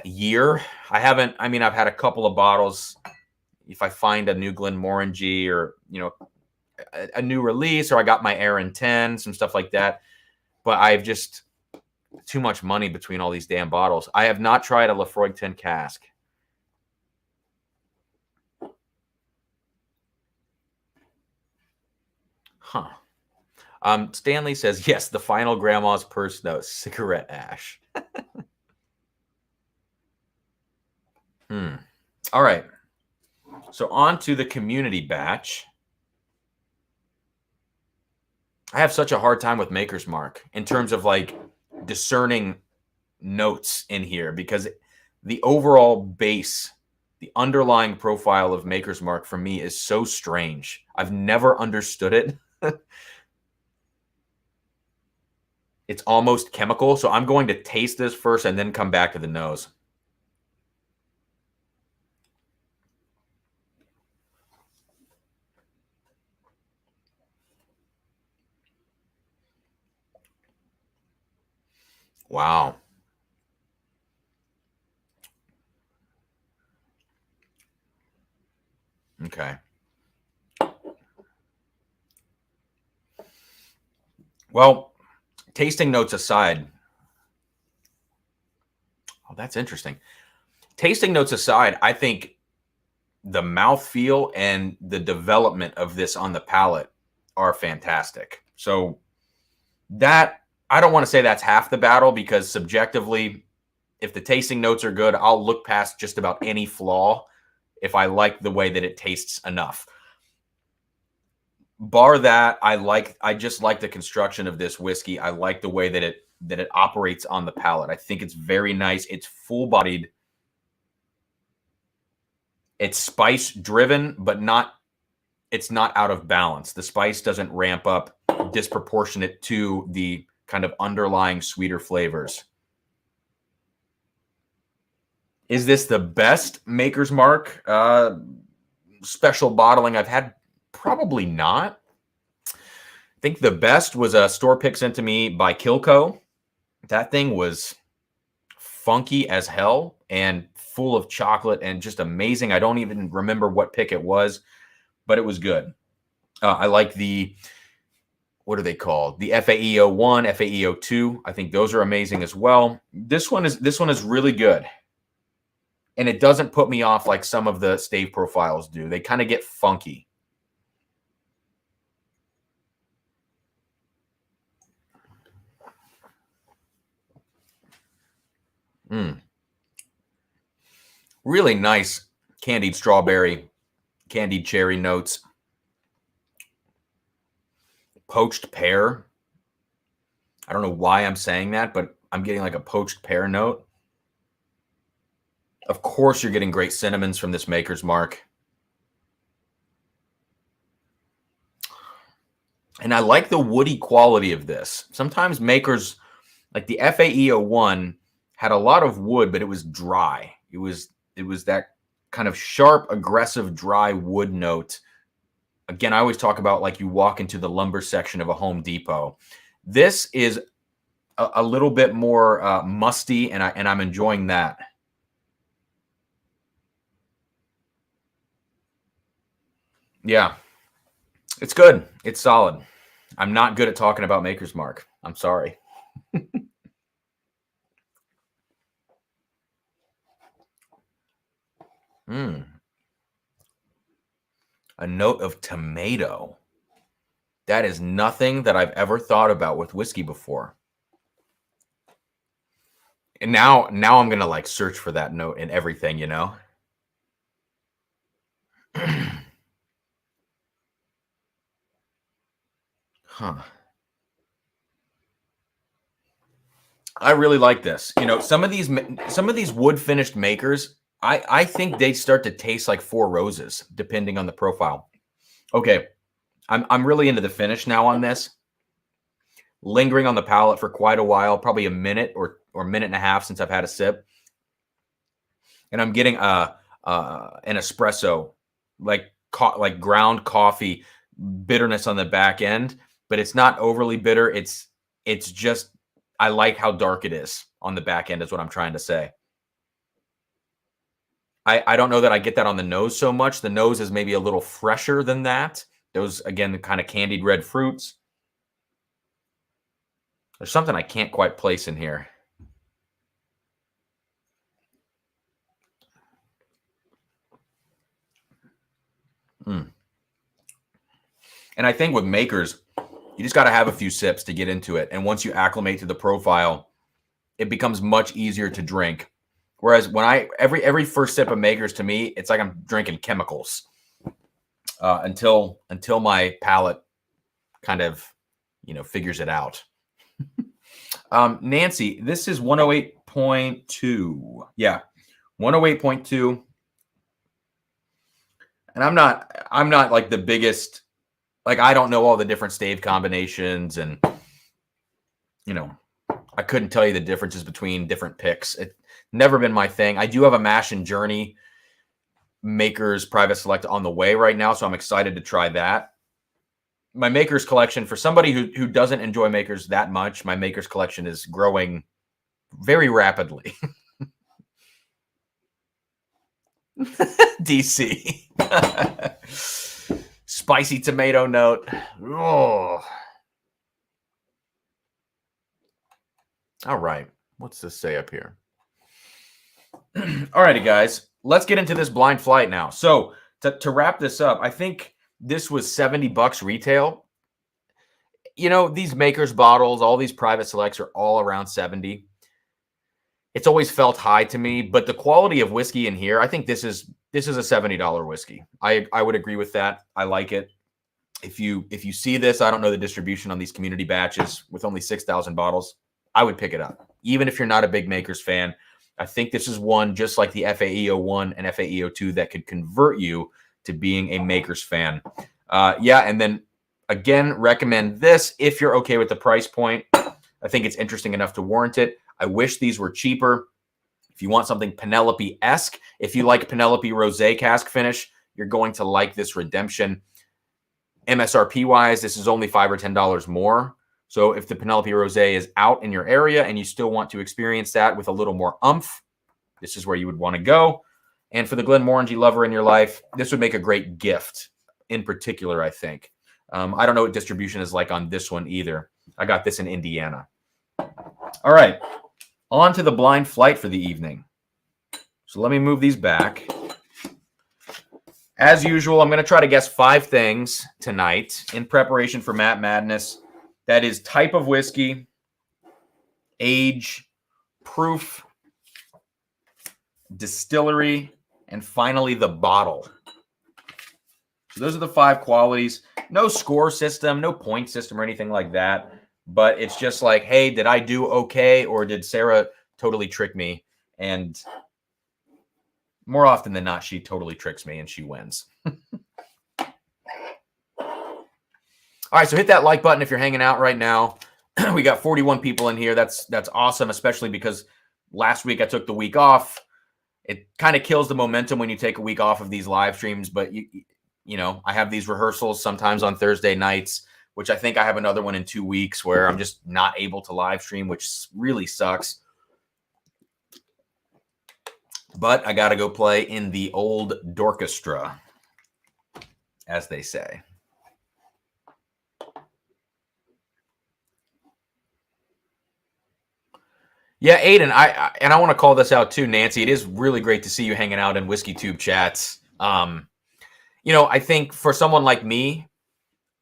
year. I haven't. I mean, I've had a couple of bottles. If I find a new Glenmorangie or a new release, or I got my Aaron 10, some stuff like that. But I've just too much money between all these damn bottles. I have not tried a Lafroig 10 cask. Huh. Stanley says, yes, the final grandma's purse note, cigarette ash. All right. So on to the community batch. I have such a hard time with Maker's Mark in terms of like discerning notes in here because the overall base, the underlying profile of Maker's Mark for me is so strange. I've never understood it. It's almost chemical. So I'm going to taste this first and then come back to the nose. Wow. Okay. Well, tasting notes aside. Oh, that's interesting. Tasting notes aside, I think the mouthfeel and the development of this on the palate are fantastic. So that I don't want to say that's half the battle because subjectively, if the tasting notes are good, I'll look past just about any flaw if I like the way that it tastes enough. Bar that, I just like the construction of this whiskey. I like the way that it operates on the palate. I think it's very nice. It's full-bodied. It's spice driven, but it's not out of balance. The spice doesn't ramp up disproportionate to the kind of underlying sweeter flavors. Is this the best Maker's Mark special bottling I've had? Probably not. I think the best was a store pick sent to me by Kilco. That thing was funky as hell and full of chocolate and just amazing. I don't even remember what pick it was, but it was good. I like what are they called? The FAEO 1, FAEO 2. I think those are amazing as well. This one is really good. And it doesn't put me off like some of the stave profiles do. They kind of get funky. Really nice candied strawberry, candied cherry notes. Poached pear. I don't know why I'm saying that, but I'm getting like a poached pear note. Of course, you're getting great cinnamons from this Maker's Mark. And I like the woody quality of this. Sometimes Makers, like the FAEO 1, had a lot of wood, but it was dry. It was that kind of sharp, aggressive, dry wood note. Again, I always talk about like you walk into the lumber section of a Home Depot. This is a little bit more musty, and I'm enjoying that. Yeah, it's good. It's solid. I'm not good at talking about Maker's Mark. I'm sorry. A note of tomato. That is nothing that I've ever thought about with whiskey before. And now I'm gonna like search for that note in everything, you know. Huh. I really like this. You know, some of these wood finished makers, I think they start to taste like Four Roses depending on the profile. Okay, I'm really into the finish now on this. Lingering on the palate for quite a while, probably a minute or minute and a half since I've had a sip, and I'm getting an espresso, like like ground coffee bitterness on the back end, but it's not overly bitter. It's just I like how dark it is on the back end is what I'm trying to say. I don't know that I get that on the nose so much. The nose is maybe a little fresher than that. Those, again, the kind of candied red fruits. There's something I can't quite place in here. And I think with makers, you just got to have a few sips to get into it. And once you acclimate to the profile, it becomes much easier to drink. Whereas when every first sip of makers, to me, it's like I'm drinking chemicals until my palate kind of, figures it out. Nancy, this is 108.2. Yeah, 108.2. And I'm not like the biggest, like, I don't know all the different stave combinations, and I couldn't tell you the differences between different picks. It never been my thing. I do have a Mash and Journey Makers Private Select on the way right now, so I'm excited to try that. My Makers collection, for somebody who doesn't enjoy Makers that much, my Makers collection is growing very rapidly. DC. Spicy tomato note. Oh. All right. What's this say up here? All righty, guys. Let's get into this blind flight now. So to wrap this up, I think this was $70 retail. These Makers bottles, all these private selects are all around 70. It's always felt high to me, but the quality of whiskey in here, I think this is a $70 whiskey. I would agree with that. I like it. If you see this, I don't know the distribution on these community batches with only 6,000 bottles, I would pick it up. Even if you're not a big Makers fan, I think this is one just like the FAE01 and FAE02 that could convert you to being a Makers fan. And then again, recommend this if you're okay with the price point. I think it's interesting enough to warrant it. I wish these were cheaper. If you want something Penelope-esque, if you like Penelope Rosé cask finish, you're going to like this Redemption. MSRP-wise, this is only $5 or $10 more. So if the Penelope Rosé is out in your area and you still want to experience that with a little more oomph, this is where you would want to go. And for the Glenmorangie lover in your life, this would make a great gift in particular, I think. I don't know what distribution is like on this one either. I got this in Indiana. All right, on to the blind flight for the evening. So let me move these back. As usual, I'm going to try to guess 5 things tonight in preparation for Matt Madness. That is type of whiskey, age, proof, distillery, and finally the bottle. So those are the 5 qualities. No score system, no point system or anything like that. But it's just like, hey, did I do okay, or did Sarah totally trick me? And more often than not, she totally tricks me and she wins. All right, so hit that like button if you're hanging out right now. We got 41 people in here. That's awesome, especially because last week I took the week off. It kind of kills the momentum when you take a week off of these live streams, but I have these rehearsals sometimes on Thursday nights, which I think I have another one in 2 weeks where I'm just not able to live stream, which really sucks. But I got to go play in the old Dorchestra, as they say. Yeah, Aiden, I want to call this out too, Nancy. It is really great to see you hanging out in Whiskey Tube chats. I think for someone like me,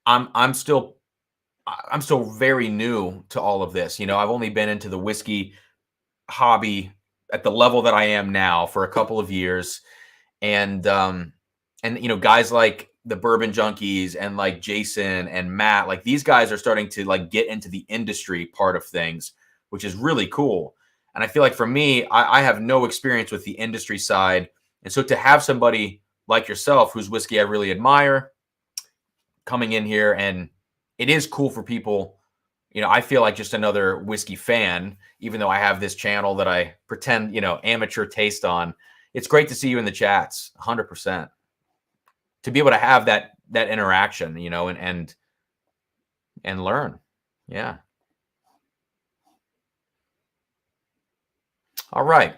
I'm still very new to all of this. I've only been into the whiskey hobby at the level that I am now for a couple of years, and guys like the Bourbon Junkies and like Jason and Matt, like these guys are starting to like get into the industry part of things, which is really cool. And I feel like for me, I have no experience with the industry side, and so to have somebody like yourself, whose whiskey I really admire, coming in here, and it is cool for people. I feel like just another whiskey fan, even though I have this channel that I pretend, amateur taste on. It's great to see you in the chats, 100%. To be able to have that interaction, and learn. Yeah. All right.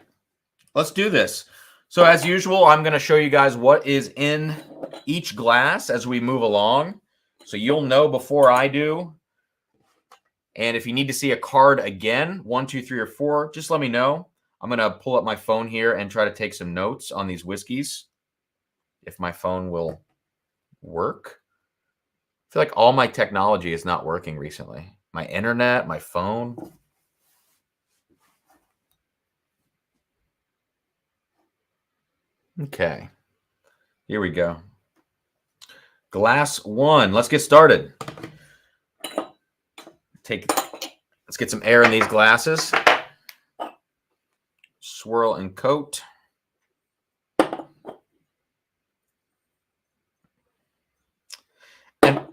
Let's do this. So as usual, I'm going to show you guys what is in each glass as we move along. So you'll know before I do. And if you need to see a card again, 1, 2, 3, or 4, just let me know. I'm going to pull up my phone here and try to take some notes on these whiskeys, if my phone will work. feel like all my technology is not working recently. My internet, my phone. Okay. Here we go. Glass one. Let's get started. Let's get some air in these glasses. Swirl and coat.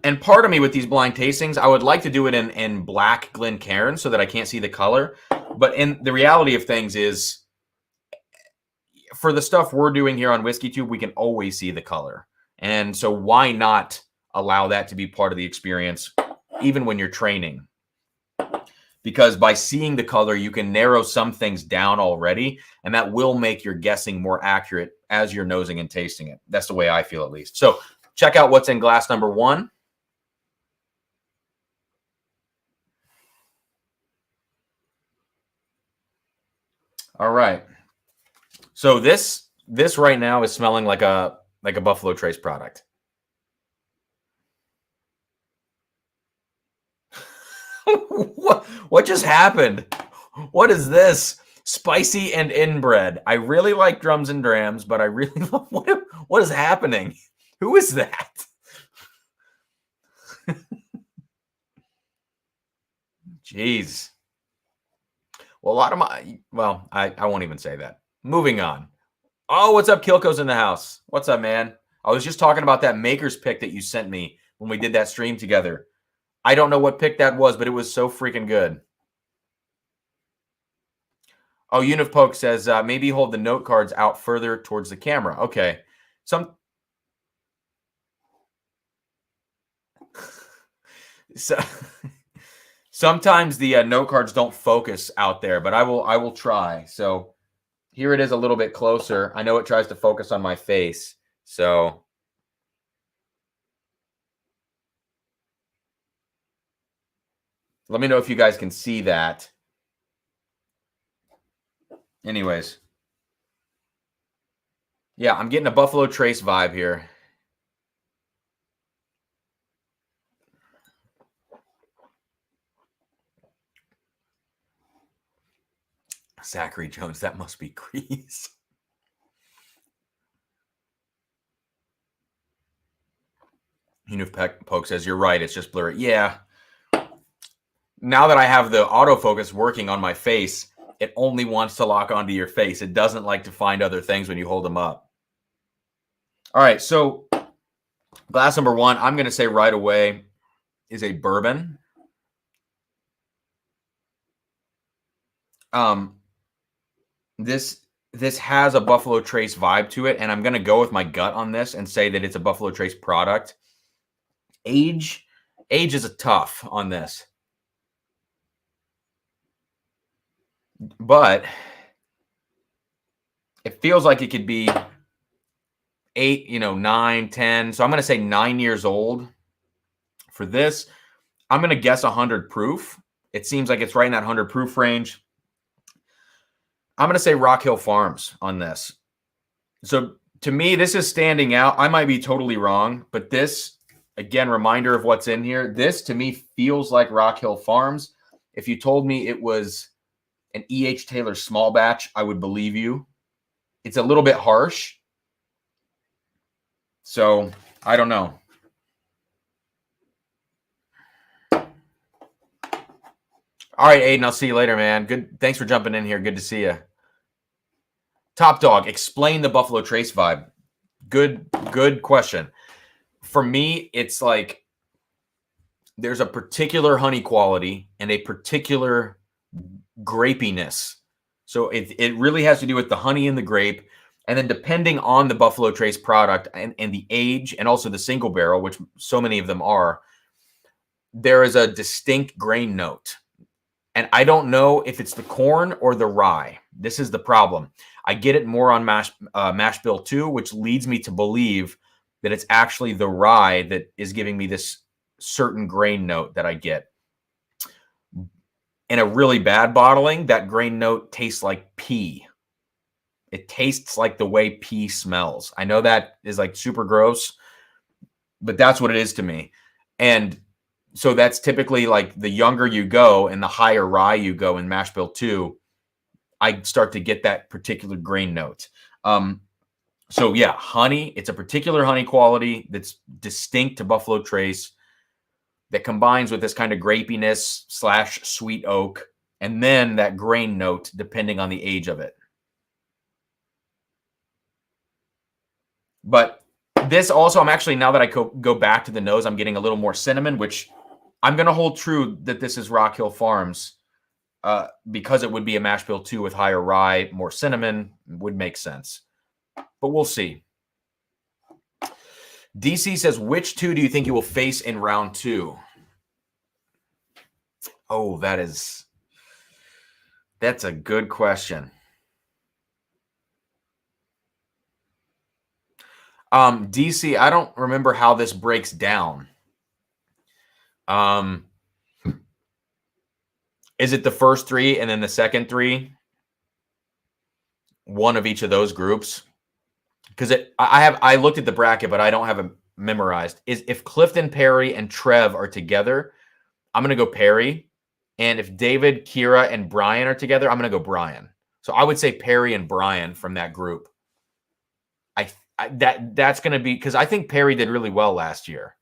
And part of me with these blind tastings, I would like to do it in black Glencairn so that I can't see the color. But in the reality of things is, for the stuff we're doing here on Whiskey Tube, we can always see the color. And so why not allow that to be part of the experience, even when you're training? Because by seeing the color, you can narrow some things down already, and that will make your guessing more accurate as you're nosing and tasting it. That's the way I feel, at least. So check out what's in glass number one. All right. So this right now is smelling like a Buffalo Trace product. What just happened? What is this? Spicy and inbred. I really like Drums and Drams, but I really love what is happening? Who is that? Jeez. Well, a lot of I won't even say that. Moving on. Oh, what's up? Kilko's in the house. What's up, man? I was just talking about that maker's pick that you sent me when we did that stream together. I don't know what pick that was, but it was so freaking good. Oh, Unif Poke says, maybe hold the note cards out further towards the camera. Okay. Sometimes the note cards don't focus out there, but I will try. So here it is a little bit closer. I know it tries to focus on my face. So let me know if you guys can see that. Anyways. Yeah, I'm getting a Buffalo Trace vibe here. Zachary Jones, that must be Grease. Unif Poke says, you're right, it's just blurry. Yeah. Now that I have the autofocus working on my face, it only wants to lock onto your face. It doesn't like to find other things when you hold them up. All right, so glass number one, I'm going to say right away, is a bourbon. This has a Buffalo Trace vibe to it, and I'm going to go with my gut on this and say that it's a Buffalo Trace product. Age is a tough on this. But it feels like it could be 8, 9, 10. So I'm going to say 9 years old for this. I'm going to guess 100 proof. It seems like it's right in that 100 proof range. I'm going to say Rock Hill Farms on this. So to me, this is standing out. I might be totally wrong, but this, again, reminder of what's in here. This to me feels like Rock Hill Farms. If you told me it was an E.H. Taylor small batch, I would believe you. It's a little bit harsh. So I don't know. All right, Aiden, I'll see you later, man. Good. Thanks for jumping in here. Good to see you. Top Dog, explain the Buffalo Trace vibe. Good question. For me, it's like there's a particular honey quality and a particular grapiness. So it really has to do with the honey in the grape. And then depending on the Buffalo Trace product and the age and also the single barrel, which so many of them are, there is a distinct grain note. And I don't know if it's the corn or the rye. This is the problem. I get it more on mash bill 2, which leads me to believe that it's actually the rye that is giving me this certain grain note that I get. In a really bad bottling, that grain note tastes like pea. It tastes like the way pea smells. I know that is like super gross, but that's what it is to me. And so that's typically like the younger you go and the higher rye you go in mash bill 2, I start to get that particular grain note. So yeah, honey, it's a particular honey quality that's distinct to Buffalo Trace that combines with this kind of grapiness / sweet oak, and then that grain note depending on the age of it. But this also, I'm actually, now that I go back to the nose, I'm getting a little more cinnamon, which I'm going to hold true that this is Rock Hill Farms because it would be a mash bill 2 with higher rye, more cinnamon, would make sense. But we'll see. DC says, which 2 do you think you will face in round 2? Oh, that's a good question. DC, I don't remember how this breaks down. Is it the first 3 and then the second 3? One of each of those groups? Because I looked at the bracket, but I don't have it memorized. If Clifton, Perry, and Trev are together, I'm going to go Perry. And if David, Kira, and Brian are together, I'm going to go Brian. So I would say Perry and Brian from that group. That's going to be, because I think Perry did really well last year.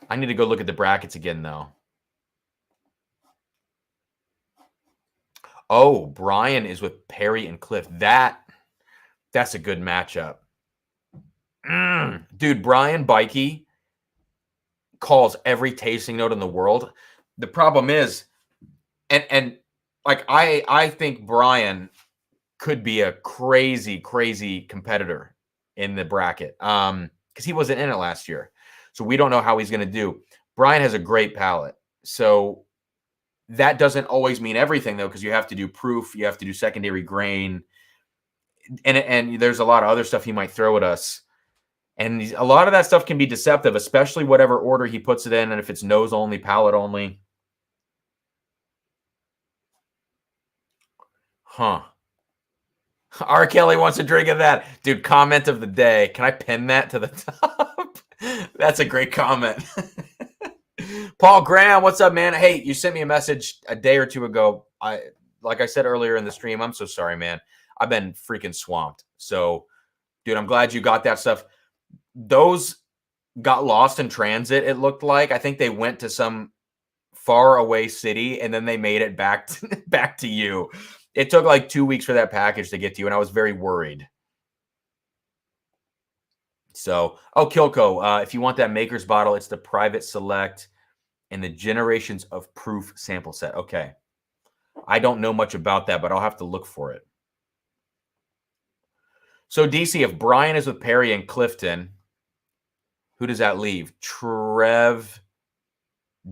I need to go look at the brackets again, though. Oh, Brian is with Perry and Cliff. That's a good matchup. Dude, Brian Bikey calls every tasting note in the world. The problem is, and like I think Brian could be a crazy competitor in the bracket because he wasn't in it last year. So we don't know how he's going to do. Brian has a great palate. So that doesn't always mean everything, though, because you have to do proof. You have to do secondary grain. And there's a lot of other stuff he might throw at us. And a lot of that stuff can be deceptive, especially whatever order he puts it in. And if it's nose only, palate only. Huh. R. Kelly wants a drink of that. Dude, comment of the day. Can I pin that to the top? That's a great comment. Paul Graham, what's up, man? Hey, you sent me a message a day or 2 ago. Like I said earlier in the stream, I'm so sorry, man. I've been freaking swamped. So, dude, I'm glad you got that stuff. Those got lost in transit, it looked like. I think they went to some far away city and then they made it back to you. It took like 2 weeks for that package to get to you, and I was very worried. So, Kilco, if you want that Maker's bottle, it's the Private Select and the Generations of Proof sample set. Okay. I don't know much about that, but I'll have to look for it. So, DC, if Brian is with Perry and Clifton, who does that leave? Trev,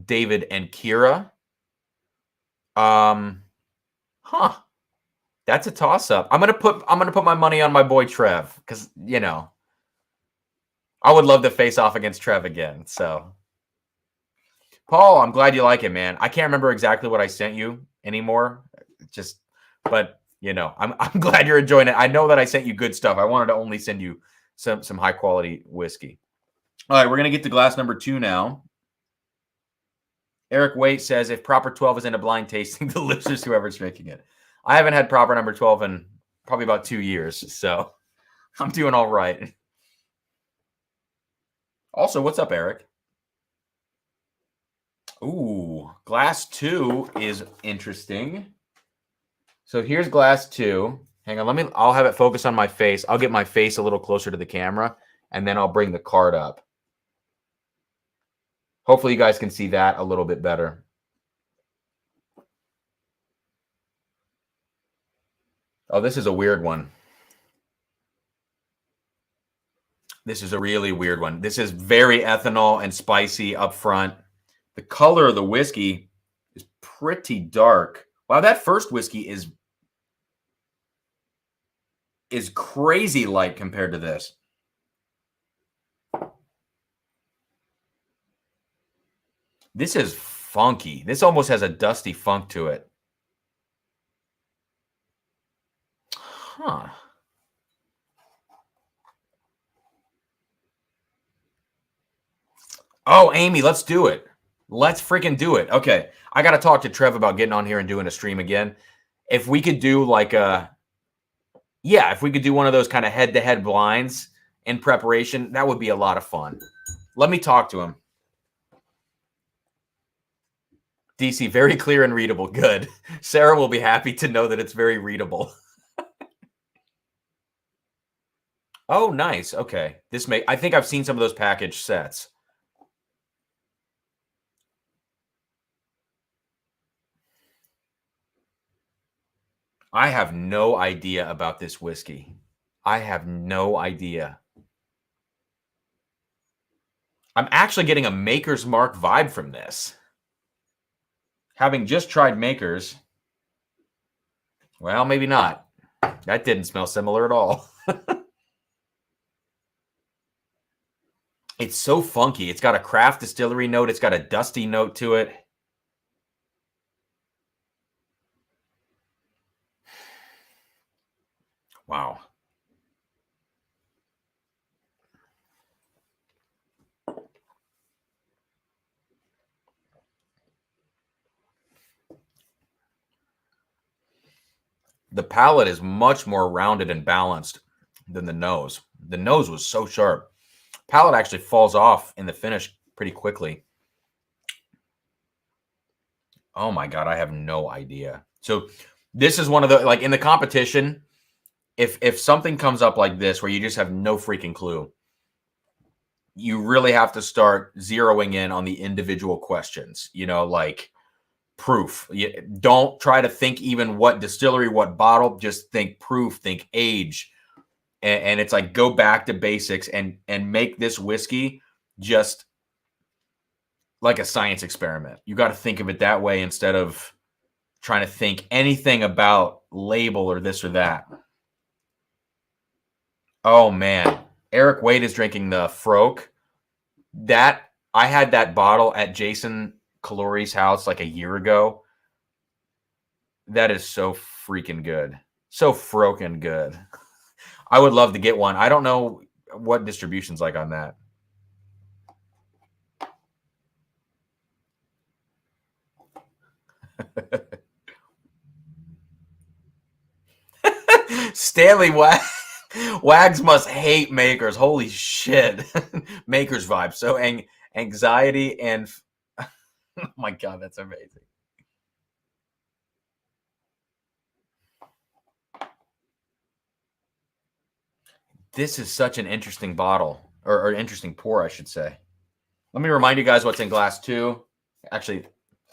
David, and Kira? That's a toss-up. I'm gonna put my money on my boy Trev, because I would love to face off against Trev again. So, Paul, I'm glad you like it, man. I can't remember exactly what I sent you anymore. But I'm glad you're enjoying it. I know that I sent you good stuff. I wanted to only send you some high quality whiskey. All right, we're gonna get to glass number 2 now. Eric Waite says, if proper 12 is in a blind tasting, the losers whoever's drinking it. I haven't had proper number 12 in probably about 2 years, so I'm doing all right. Also, what's up, Eric? Ooh, glass 2 is interesting. So here's glass 2. Hang on, I'll have it focus on my face. I'll get my face a little closer to the camera, and then I'll bring the card up. Hopefully you guys can see that a little bit better. Oh, this is a weird one. This is a really weird one. This is very ethanol and spicy up front. The color of the whiskey is pretty dark. Wow, that first whiskey is crazy light compared to this. This is funky. This almost has a dusty funk to it. Huh. Oh, Amy, let's do it. Let's freaking do it. Okay. I got to talk to Trev about getting on here and doing a stream again. If we could do like if we could do one of those kind of head-to-head blinds in preparation, that would be a lot of fun. Let me talk to him. DC, very clear and readable. Good. Sarah will be happy to know that it's very readable. Oh, nice. Okay. I think I've seen some of those package sets. I have no idea about this whiskey. I have no idea. I'm actually getting a Maker's Mark vibe from this. Having just tried Maker's, well, maybe not. That didn't smell similar at all. It's so funky. It's got a craft distillery note. It's got a dusty note to it. Wow. The palate is much more rounded and balanced than the nose. The nose was so sharp. Palate actually falls off in the finish pretty quickly. Oh my God, I have no idea. So this is one of the, like in the competition, if something comes up like this where you just have no freaking clue, you really have to start zeroing in on the individual questions, like proof. Don't try to think even what distillery, what bottle, just think proof, think age. And it's like, go back to basics and make this whiskey just like a science experiment. You got to think of it that way instead of trying to think anything about label or this or that. Oh man, Eric Wade is drinking the Froke. I had that bottle at Jason Calori's house like a year ago. That is so freaking good. So froken good. I would love to get one. I don't know what distribution's like on that. Stanley Wags must hate Makers. Holy shit. Makers vibe. So anxiety and oh my God, that's amazing. This is such an interesting bottle or interesting pour, I should say. Let me remind you guys what's in glass 2. Actually,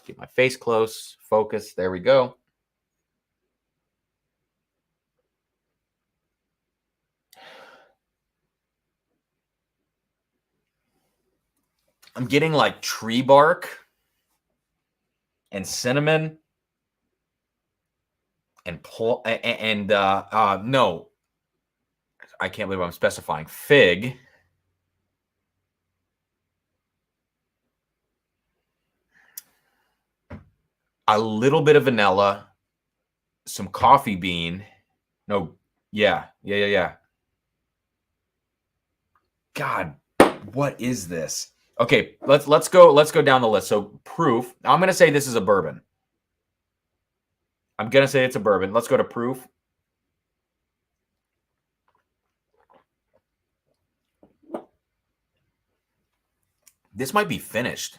get my face close. Focus. There we go. I'm getting like tree bark and cinnamon and no, I can't believe I'm specifying fig. A little bit of vanilla, some coffee bean. No, yeah. God, what is this? Okay, let's go down the list. So proof. I'm gonna say this is a bourbon. I'm gonna say it's a bourbon. Let's go to proof. This might be finished.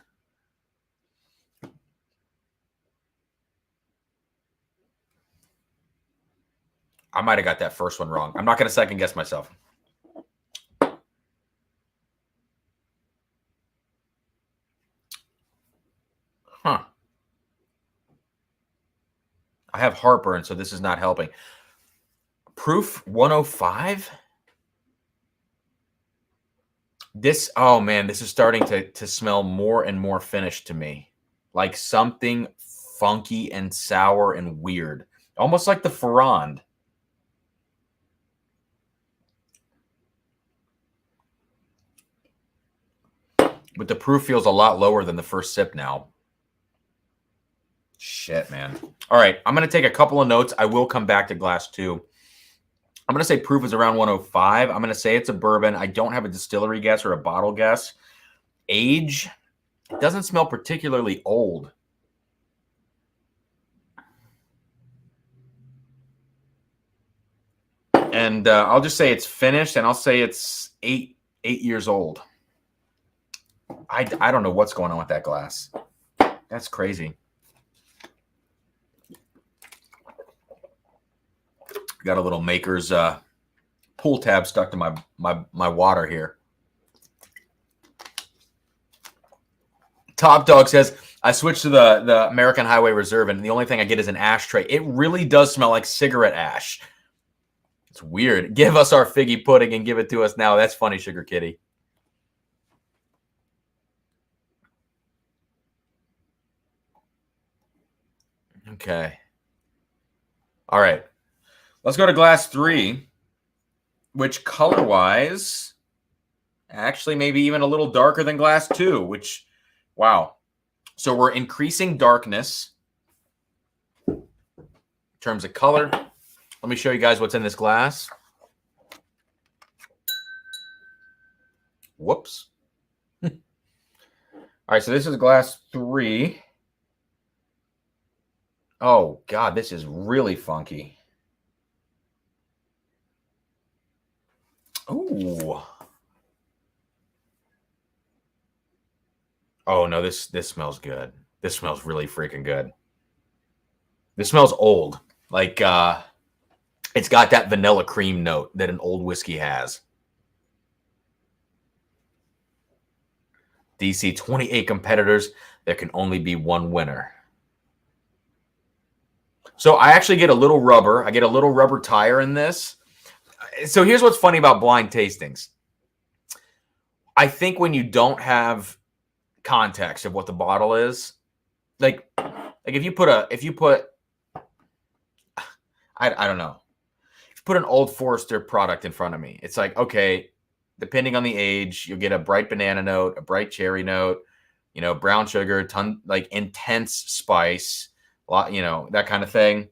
I might have got that first one wrong. I'm not gonna second guess myself. Huh. I have heartburn, so this is not helping. Proof 105? Oh man, this is starting to smell more and more finished to me. Like something funky and sour and weird. Almost like the Ferrand. But the proof feels a lot lower than the first sip now. Shit, man. All right, I'm going to take a couple of notes. I will come back to glass 2. I'm going to say proof is around 105. I'm going to say it's a bourbon. I don't have a distillery guess or a bottle guess. age, it doesn't smell particularly old. And I'll just say it's finished, and I'll say it's 8 years old. I don't know what's going on with that glass. That's crazy. Got a little Maker's pull tab stuck to my water here. Top Dog says, I switched to the American Highway Reserve, and the only thing I get is an ashtray. It really does smell like cigarette ash. It's weird. Give us our figgy pudding and give it to us now. That's funny, Sugar Kitty. Okay. All right. Let's go to glass 3, which color-wise, actually maybe even a little darker than glass 2, which, wow. So we're increasing darkness in terms of color. Let me show you guys what's in this glass. Whoops. All right, so this is glass 3. Oh, God, this is really funky. Ooh. Oh, no, this smells good. This smells really freaking good. This smells old. Like, it's got that vanilla cream note that an old whiskey has. DC, 28 competitors. There can only be one winner. So I actually get a little rubber. I get a little rubber tire in this. So here's what's funny about blind tastings. I think when you don't have context of what the bottle is, like if you put I don't know. If you put an Old Forester product in front of me, it's like, okay, depending on the age, you'll get a bright banana note, a bright cherry note, brown sugar, like intense spice, that kind of thing.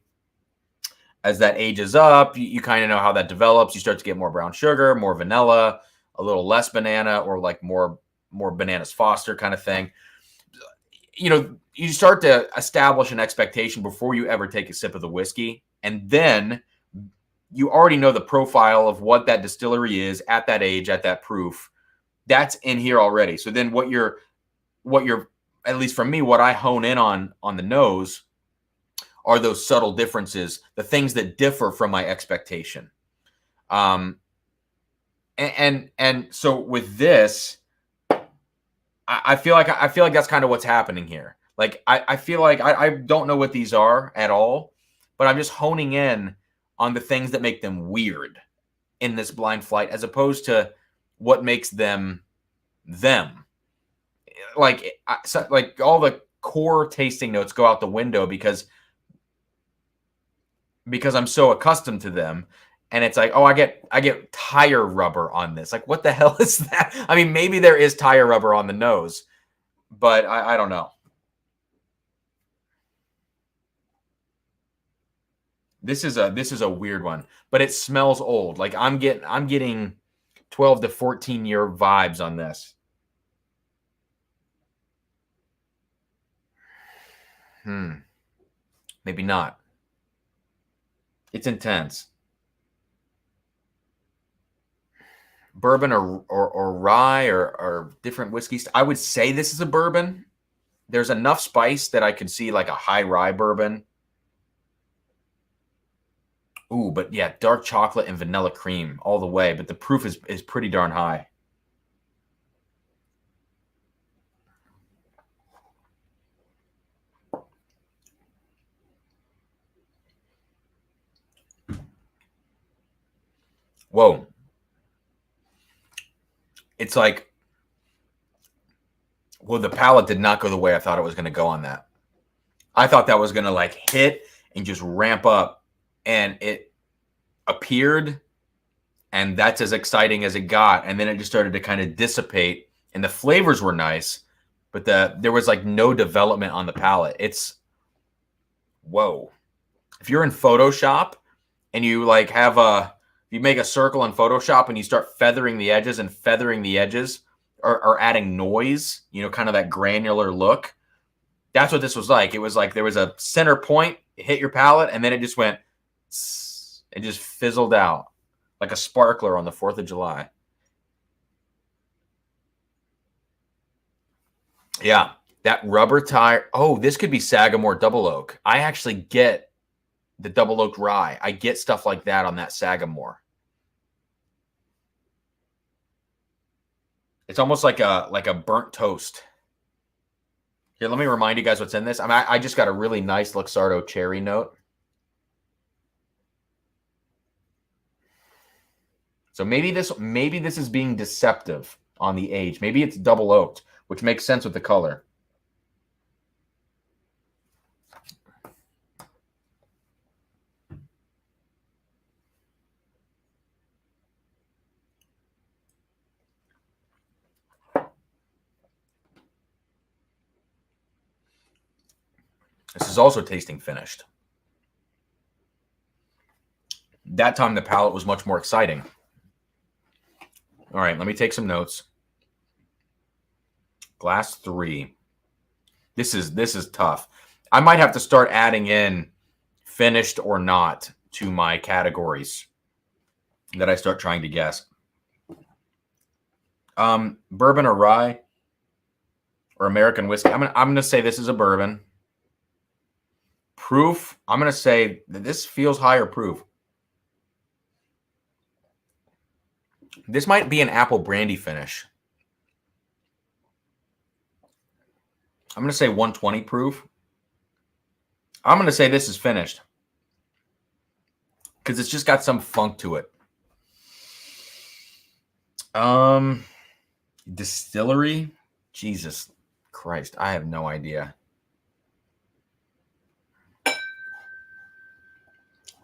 As that ages up, you kind of know how that develops. You start to get more brown sugar, more vanilla, a little less banana, or like more bananas Foster kind of thing. You start to establish an expectation before you ever take a sip of the whiskey. And then you already know the profile of what that distillery is at that age, at that proof. That's in here already. So then what you're, at least for me, what I hone in on the nose are those subtle differences, the things that differ from my expectation. And so with this, I feel like that's kind of what's happening here. Like I feel like I don't know what these are at all, but I'm just honing in on the things that make them weird in this blind flight, as opposed to what makes them them. Like all the core tasting notes go out the window because I'm so accustomed to them. And it's like, oh, I get tire rubber on this. Like, what the hell is that? I mean, maybe there is tire rubber on the nose, but I don't know. This is a weird one, but it smells old. Like I'm getting 12 to 14 year vibes on this. Maybe not. It's intense. Bourbon or rye or different whiskeys. I would say this is a bourbon. There's enough spice that I could see like a high rye bourbon. Ooh, but yeah, dark chocolate and vanilla cream all the way. But the proof is pretty darn high. Whoa. It's like, well, the palate did not go the way I thought it was going to go on that. I thought that was going to like hit and just ramp up, and it appeared, and that's as exciting as it got. And then it just started to kind of dissipate, and the flavors were nice, but there was like no development on the palate. It's, whoa. If you're in Photoshop and you like you make a circle in Photoshop and you start feathering the edges, or adding noise, you know, kind of that granular look. That's what this was like. It was like there was a center point, it hit your palate, and then it just went, it just fizzled out like a sparkler on the 4th of July. Yeah, that rubber tire. Oh, this could be Sagamore Double Oak. I actually get the Double Oak Rye. I get stuff like that on that Sagamore. It's almost like a burnt toast. Here, let me remind you guys what's in this. I just got a really nice Luxardo cherry note. So maybe this is being deceptive on the age. Maybe it's double oaked, which makes sense with the color. This is also tasting finished. That time the palate was much more exciting. All right, let me take some notes. Glass 3. This is tough. I might have to start adding in finished or not to my categories that I start trying to guess. Bourbon or rye or American whiskey. I'm gonna say this is a bourbon. Proof. I'm gonna say that this feels higher proof. This might be an apple brandy finish. I'm going to say 120 proof. I'm going to say this is finished because it's just got some funk to it. Distillery? Jesus Christ, I have no idea.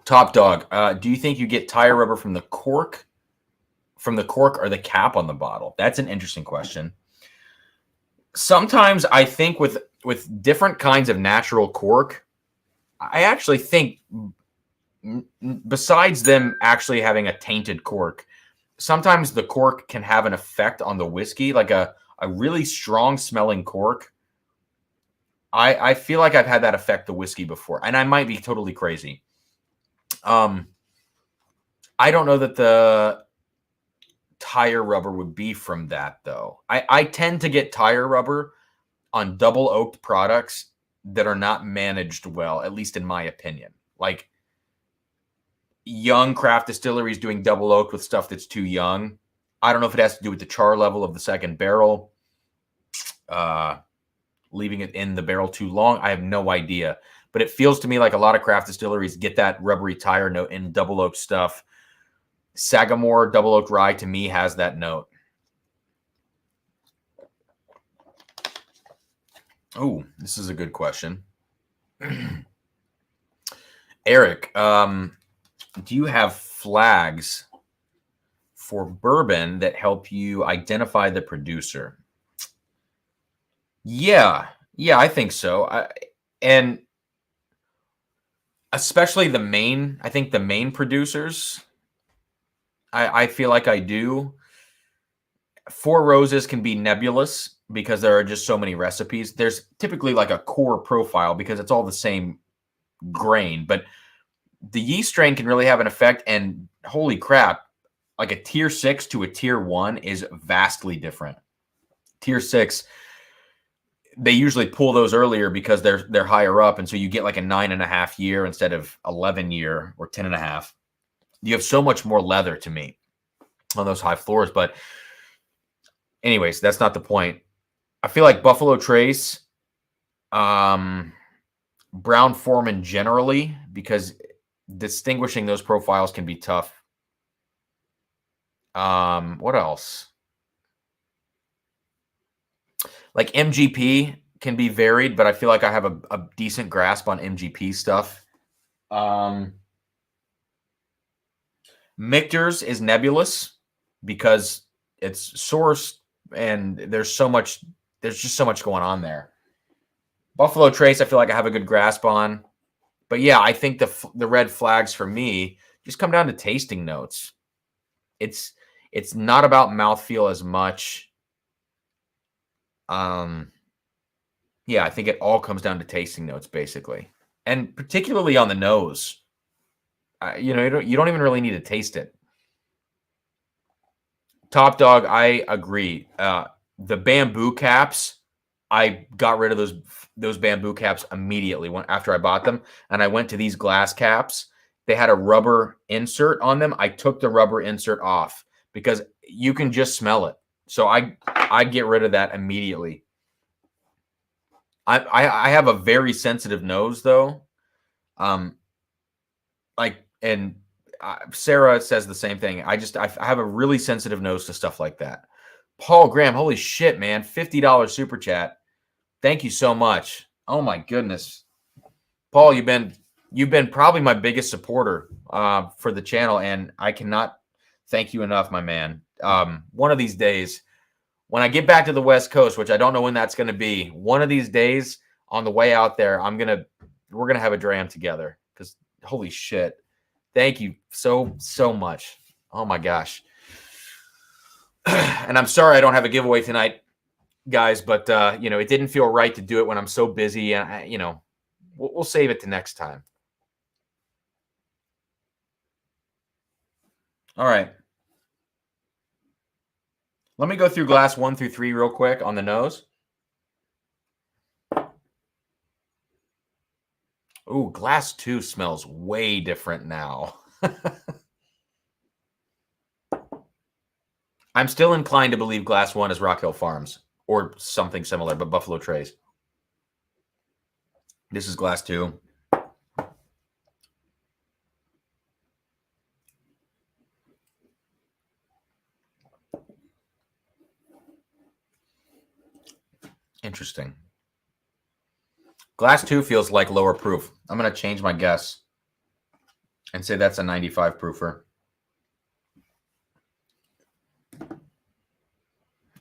Top Dog, do you think you get tire rubber from the cork or the cap on the bottle? That's an interesting question. Sometimes I think with different kinds of natural cork, I actually think besides them actually having a tainted cork, sometimes the cork can have an effect on the whiskey, like a really strong smelling cork. I feel like I've had that affect the whiskey before, and I might be totally crazy. I don't know that the tire rubber would be from that, though. I tend to get tire rubber on double oaked products that are not managed well, at least in my opinion. Like young craft distilleries doing double oaked with stuff that's too young. I don't know if it has to do with the char level of the second barrel, leaving it in the barrel too long. I have no idea. But it feels to me like a lot of craft distilleries get that rubbery tire note in double oaked stuff. Sagamore Double Oak Rye to me has that note. Oh, this is a good question. Eric, do you have flags for bourbon that help you identify the producer? Yeah, I think so. And especially the main producers. I feel like I do. Four Roses can be nebulous because there are just so many recipes. There's typically like a core profile because it's all the same grain, but the yeast strain can really have an effect. And holy crap, like a tier 6 to a tier 1 is vastly different. Tier 6, they usually pull those earlier because they're higher up, and so you get like a 9.5 year instead of 11 year or 10.5. You have so much more leather to me on those high floors. But anyways, that's not the point. I feel like Buffalo Trace, Brown Foreman generally, because distinguishing those profiles can be tough. What else? Like MGP can be varied, but I feel like I have a decent grasp on MGP stuff. Michter's is nebulous because it's sourced and there's just so much going on there. Buffalo Trace, I feel like I have a good grasp on. But yeah, I think the red flags for me just come down to tasting notes. It's not about mouthfeel as much Yeah, I think it all comes down to tasting notes, basically, and particularly on the nose. You don't even really need to taste it. Top Dog, I agree. The bamboo caps, I got rid of those bamboo caps immediately after I bought them, and I went to these glass caps. They had a rubber insert on them. I took the rubber insert off because you can just smell it. So I get rid of that immediately. I have a very sensitive nose though. Um, and Sarah says the same thing. I have a really sensitive nose to stuff like that. Paul Graham, holy shit, man, $50 super chat. Thank you so much. Oh my goodness, Paul, you've been probably my biggest supporter for the channel, and I cannot thank you enough, my man. One of these days, when I get back to the West Coast, which I don't know when that's going to be, one of these days on the way out there, we're gonna have a dram together. Because holy shit, thank you so much. Oh my gosh. And I'm sorry I don't have a giveaway tonight, guys, but it didn't feel right to do it when I'm so busy, and we'll save it to next time. All right. Let me go through glass 1 through 3 real quick on the nose. Ooh, glass 2 smells way different now. I'm still inclined to believe glass 1 is Rock Hill Farms or something similar, but Buffalo Trace. This is glass 2. Interesting. Glass 2 feels like lower proof. I'm going to change my guess and say that's a 95 proofer.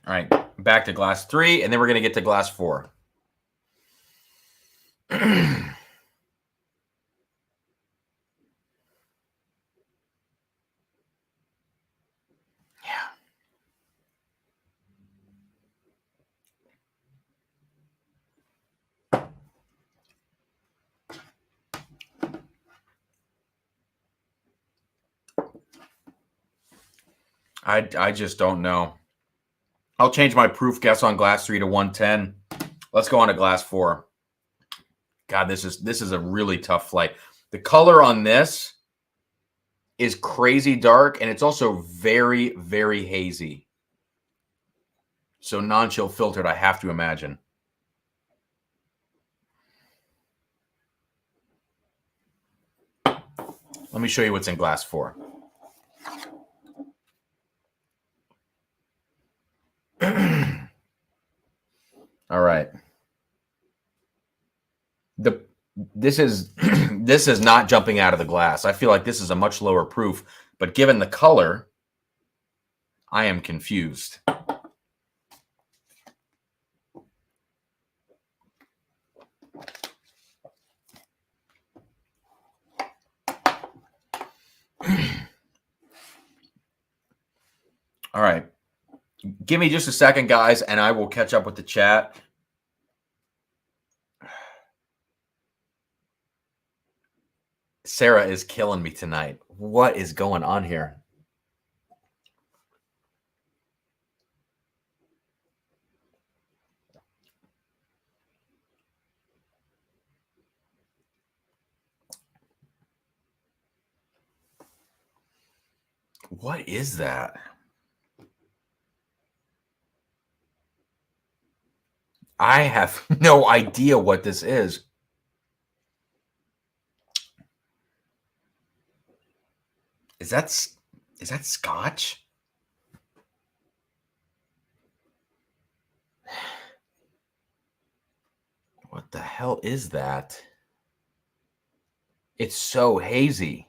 All right, back to glass 3, and then we're going to get to glass 4. Yeah. I just don't know. I'll change my proof guess on glass 3 to 110. Let's go on to glass 4. God, this is a really tough flight. The color on this is crazy dark, and it's also very, very hazy. So non-chill filtered, I have to imagine. Let me show you what's in glass 4. All right. This is this is not jumping out of the glass. I feel like this is a much lower proof, but given the color, I am confused. All right. Give me just a second, guys, and I will catch up with the chat. Sarah is killing me tonight. What is going on here? What is that? I have no idea what this is. Is that scotch? What the hell is that? It's so hazy.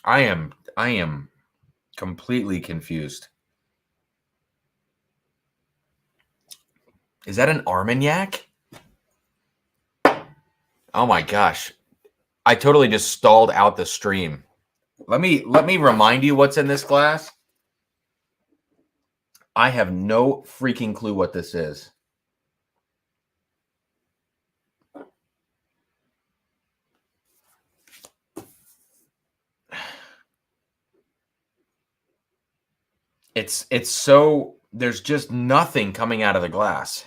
I am Completely confused. Is that an Armagnac? Oh my gosh. I totally just stalled out the stream. Let me remind you what's in this glass. I have no freaking clue what this is. It's so, there's just nothing coming out of the glass.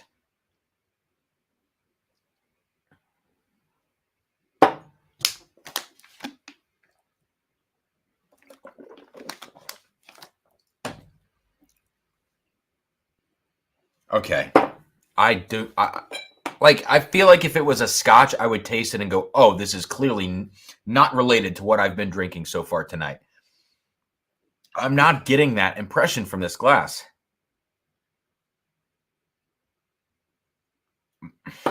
Okay. I feel like if it was a scotch, I would taste it and go, oh, this is clearly not related to what I've been drinking so far tonight. I'm not getting that impression from this glass.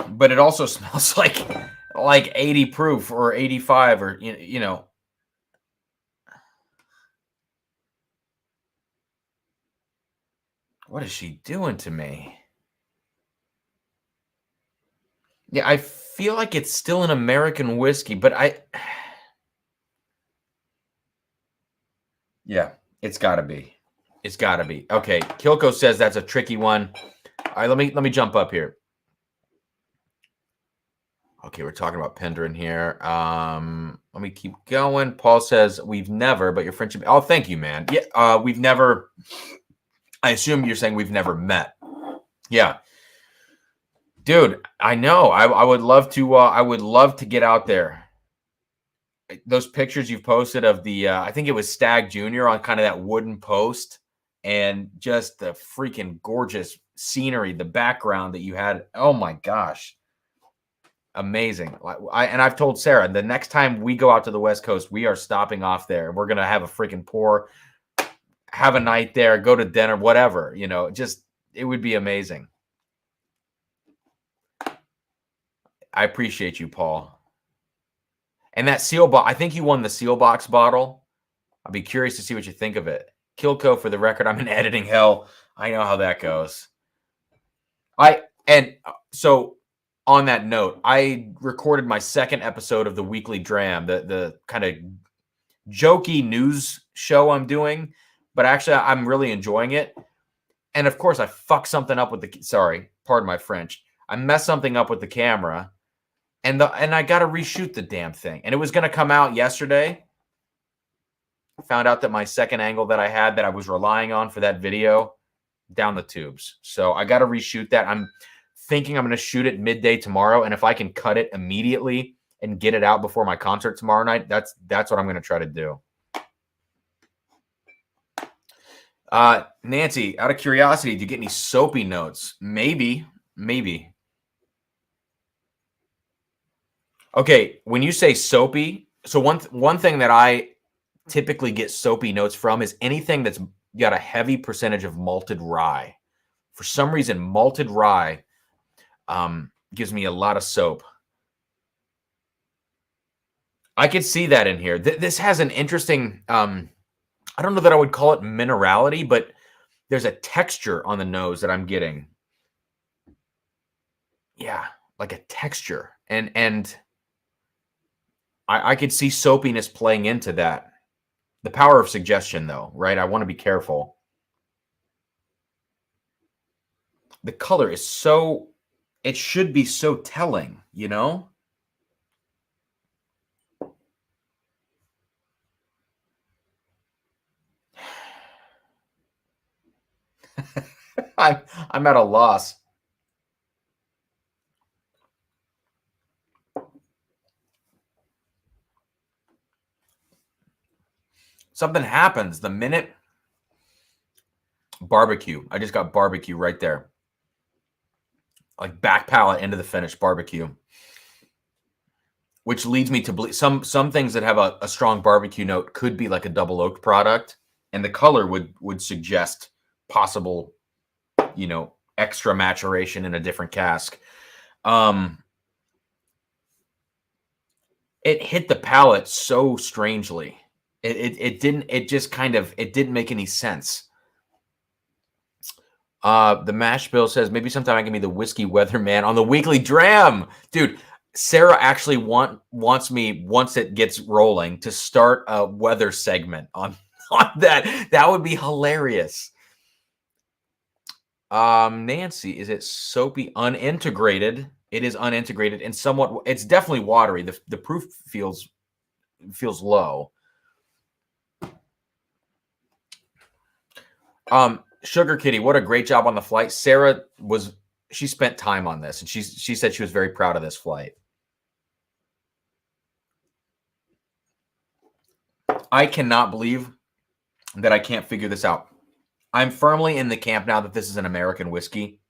But it also smells like 80 proof or 85 or, you know. What is she doing to me? Yeah, I feel like it's still an American whiskey, but yeah, it's got to be. It's got to be. Okay, Kilko says that's a tricky one. All right, let me jump up here. Okay, we're talking about Penderin here. Let me keep going. Paul says we've never, but your friendship. Oh, thank you, man. Yeah, we've never. I assume you're saying we've never met. Yeah, dude. I know. I would love to. I would love to get out there. Those pictures you've posted of the, I think it was Stag Junior on kind of that wooden post, and just the freaking gorgeous scenery, the background that you had. Oh my gosh. Amazing. I've told Sarah, the next time we go out to the West Coast, we are stopping off there. We're going to have a freaking pour, have a night there, go to dinner, whatever, just, it would be amazing. I appreciate you, Paul. And that seal box, I think you won the seal box bottle. I'll be curious to see what you think of it. Kilco, for the record, I'm in editing hell. I know how that goes. So on that note, I recorded my second episode of the weekly Dram, the kind of jokey news show I'm doing, but actually I'm really enjoying it. And of course I fucked something up with sorry, pardon my French. I messed something up with the camera, and I got to reshoot the damn thing. And it was going to come out yesterday. Found out that my second angle that I had that I was relying on for that video, down the tubes. So I got to reshoot that. I'm thinking I'm going to shoot it midday tomorrow, and if I can cut it immediately and get it out before my concert tomorrow night, that's what I'm going to try to do. Nancy, out of curiosity, do you get any soapy notes? Maybe. Okay, when you say soapy, so one thing that I typically get soapy notes from is anything that's got a heavy percentage of malted rye. For some reason, malted rye gives me a lot of soap. I could see that in here. This has an interesting, I don't know that I would call it minerality, but there's a texture on the nose that I'm getting. Yeah, like a texture. And I could see soapiness playing into that. The power of suggestion, though, right? I want to be careful. The color is so, it should be so telling, I'm at a loss. Something happens the minute barbecue. I just got barbecue right there. Like back palate into the finish barbecue. Which leads me to believe some things that have a strong barbecue note could be like a double oaked product. And the color would suggest possible, extra maturation in a different cask. It hit the palate so strangely. It just kind of, it didn't make any sense. The Mash Bill says maybe sometime I can be the whiskey weatherman on the weekly dram. Dude, Sarah actually wants me, once it gets rolling, to start a weather segment on that. That would be hilarious. Nancy, is it soapy unintegrated? It is unintegrated and somewhat, it's definitely watery. The proof feels low. Sugar Kitty, what a great job on the flight. Sarah she spent time on this, and she said she was very proud of this flight. I cannot believe that I can't figure this out. I'm firmly in the camp now that this is an American whiskey.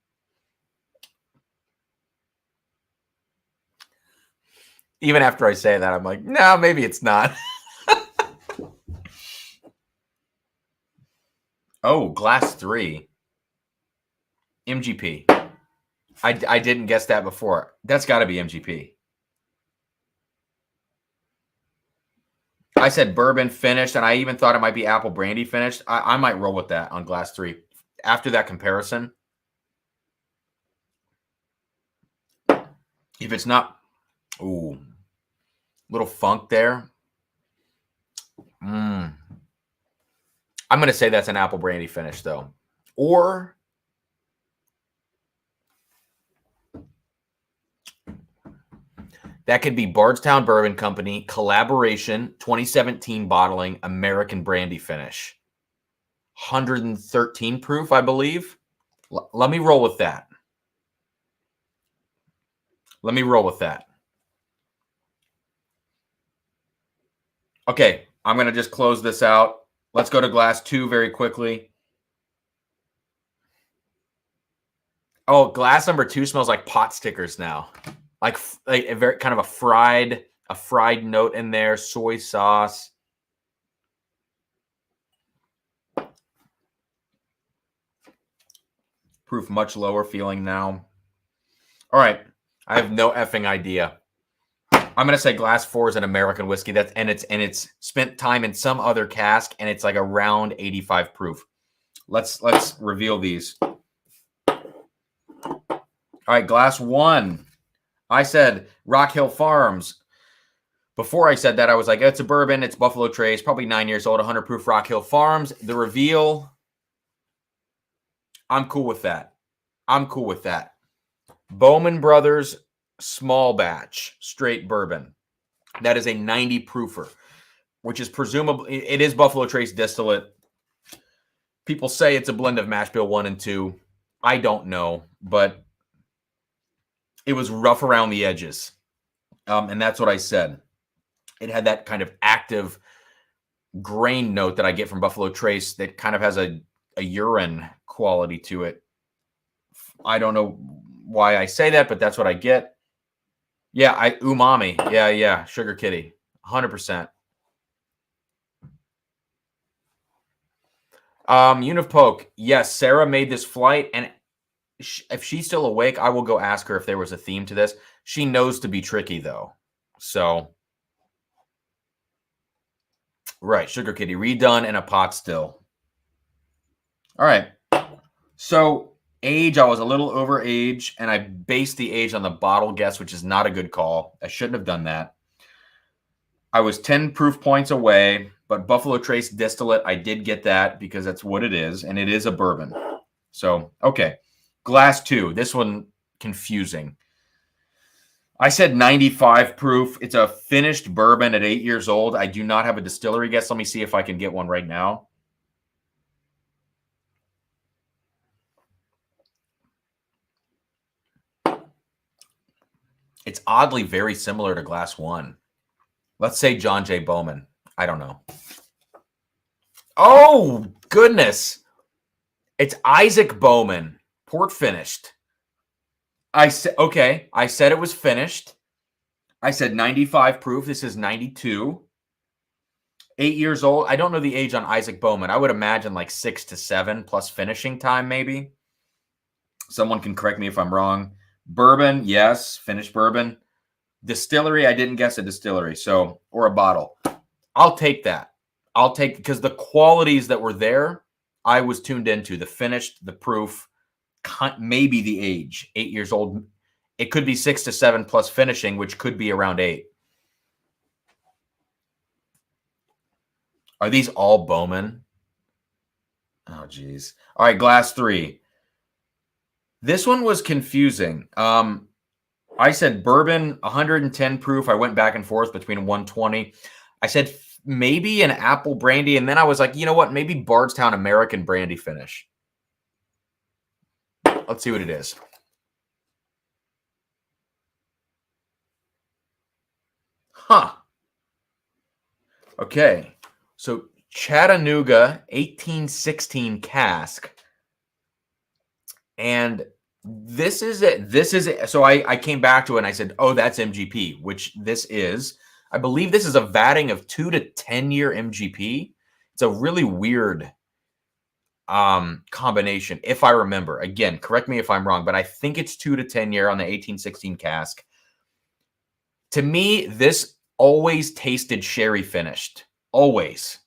Even after I say that, I'm like, no, maybe it's not. Oh, glass 3. MGP. I didn't guess that before. That's got to be MGP. I said bourbon finished, and I even thought it might be apple brandy finished. I might roll with that on glass 3. After that comparison, if it's not, ooh, little funk there. I'm going to say that's an apple brandy finish, though. Or that could be Bardstown Bourbon Company collaboration 2017 bottling American brandy finish. 113 proof, I believe. Let me roll with that. Let me roll with that. Okay, I'm going to just close this out. Let's go to glass 2 very quickly. Oh, glass number 2 smells like pot stickers now. Like a very kind of a fried note in there, soy sauce. Proof much lower feeling now. All right, I have no effing idea. I'm gonna say glass 4 is an American whiskey. And it's spent time in some other cask, and it's like around 85 proof. Let's reveal these. All right, glass 1. I said Rock Hill Farms. Before I said that, I was like, it's a bourbon. It's Buffalo Trace, probably 9 years old, 100 proof Rock Hill Farms. The reveal, I'm cool with that. Bowman Brothers small batch straight bourbon. That is a 90 proofer, which is presumably, it is Buffalo Trace distillate. People say it's a blend of Mash Bill 1 and 2. I don't know, but it was rough around the edges. And that's what I said. It had that kind of active grain note that I get from Buffalo Trace that kind of has a urine quality to it. I don't know why I say that, but that's what I get. Yeah, umami. Yeah. Sugar Kitty. 100%. Unipoke. Yes, Sarah made this flight, and if she's still awake, I will go ask her if there was a theme to this. She knows to be tricky, though. So, right, Sugar Kitty. Redone in a pot still. All right. So, age, I was a little over age, and I based the age on the bottle guess, which is not a good call. I shouldn't have done that. I was 10 proof points away, but Buffalo Trace distillate, I did get that because that's what it is, and it is a bourbon. So, okay. Glass 2. This one, confusing. I said 95 proof. It's a finished bourbon at 8 years old. I do not have a distillery guess. Let me see if I can get one right now. It's oddly very similar to glass 1. Let's say John J. Bowman. I don't know. Oh, goodness. It's Isaac Bowman. Port finished. I said it was finished. I said 95 proof. This is 92. 8 years old. I don't know the age on Isaac Bowman. I would imagine like 6 to 7 plus finishing time, maybe. Someone can correct me if I'm wrong. Bourbon, yes, finished bourbon. Distillery, I didn't guess a distillery, or a bottle. I'll take that. I'll take, because the qualities that were there, I was tuned into the finished, the proof, maybe the age, 8 years old. It could be 6 to 7 plus finishing, which could be around 8. Are these all Bowman? Oh, geez. All right, glass 3. This one was confusing. I said bourbon, 110 proof. I went back and forth between 120. I said maybe an apple brandy, and then I was like, you know what? Maybe Bardstown American brandy finish. Let's see what it is. Huh. Okay. So Chattanooga 1816 cask. And this is it. This is it. So I came back to it and I said, oh, that's MGP, which this is. I believe this is a vatting of 2 to 10 year MGP. It's a really weird combination, if I remember. Again, correct me if I'm wrong, but I think it's 2 to 10 year on the 1816 cask. To me, this always tasted sherry finished. Always.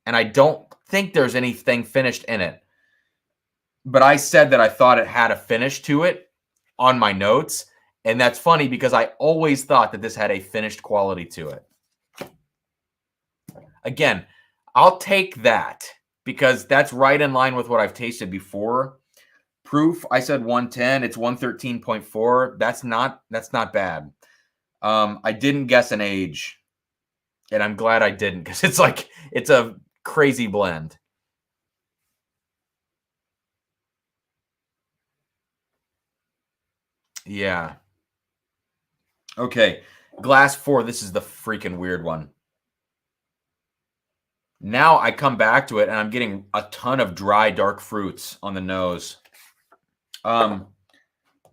And I don't think there's anything finished in it. But I said that I thought it had a finish to it on my notes. And that's funny because I always thought that this had a finished quality to it. Again, I'll take that because that's right in line with what I've tasted before. Proof, I said 110. It's 113.4. That's not bad. I didn't guess an age. And I'm glad I didn't, because it's a crazy blend. Yeah. Okay. Glass 4. This is the freaking weird one. Now I come back to it and I'm getting a ton of dry, dark fruits on the nose. What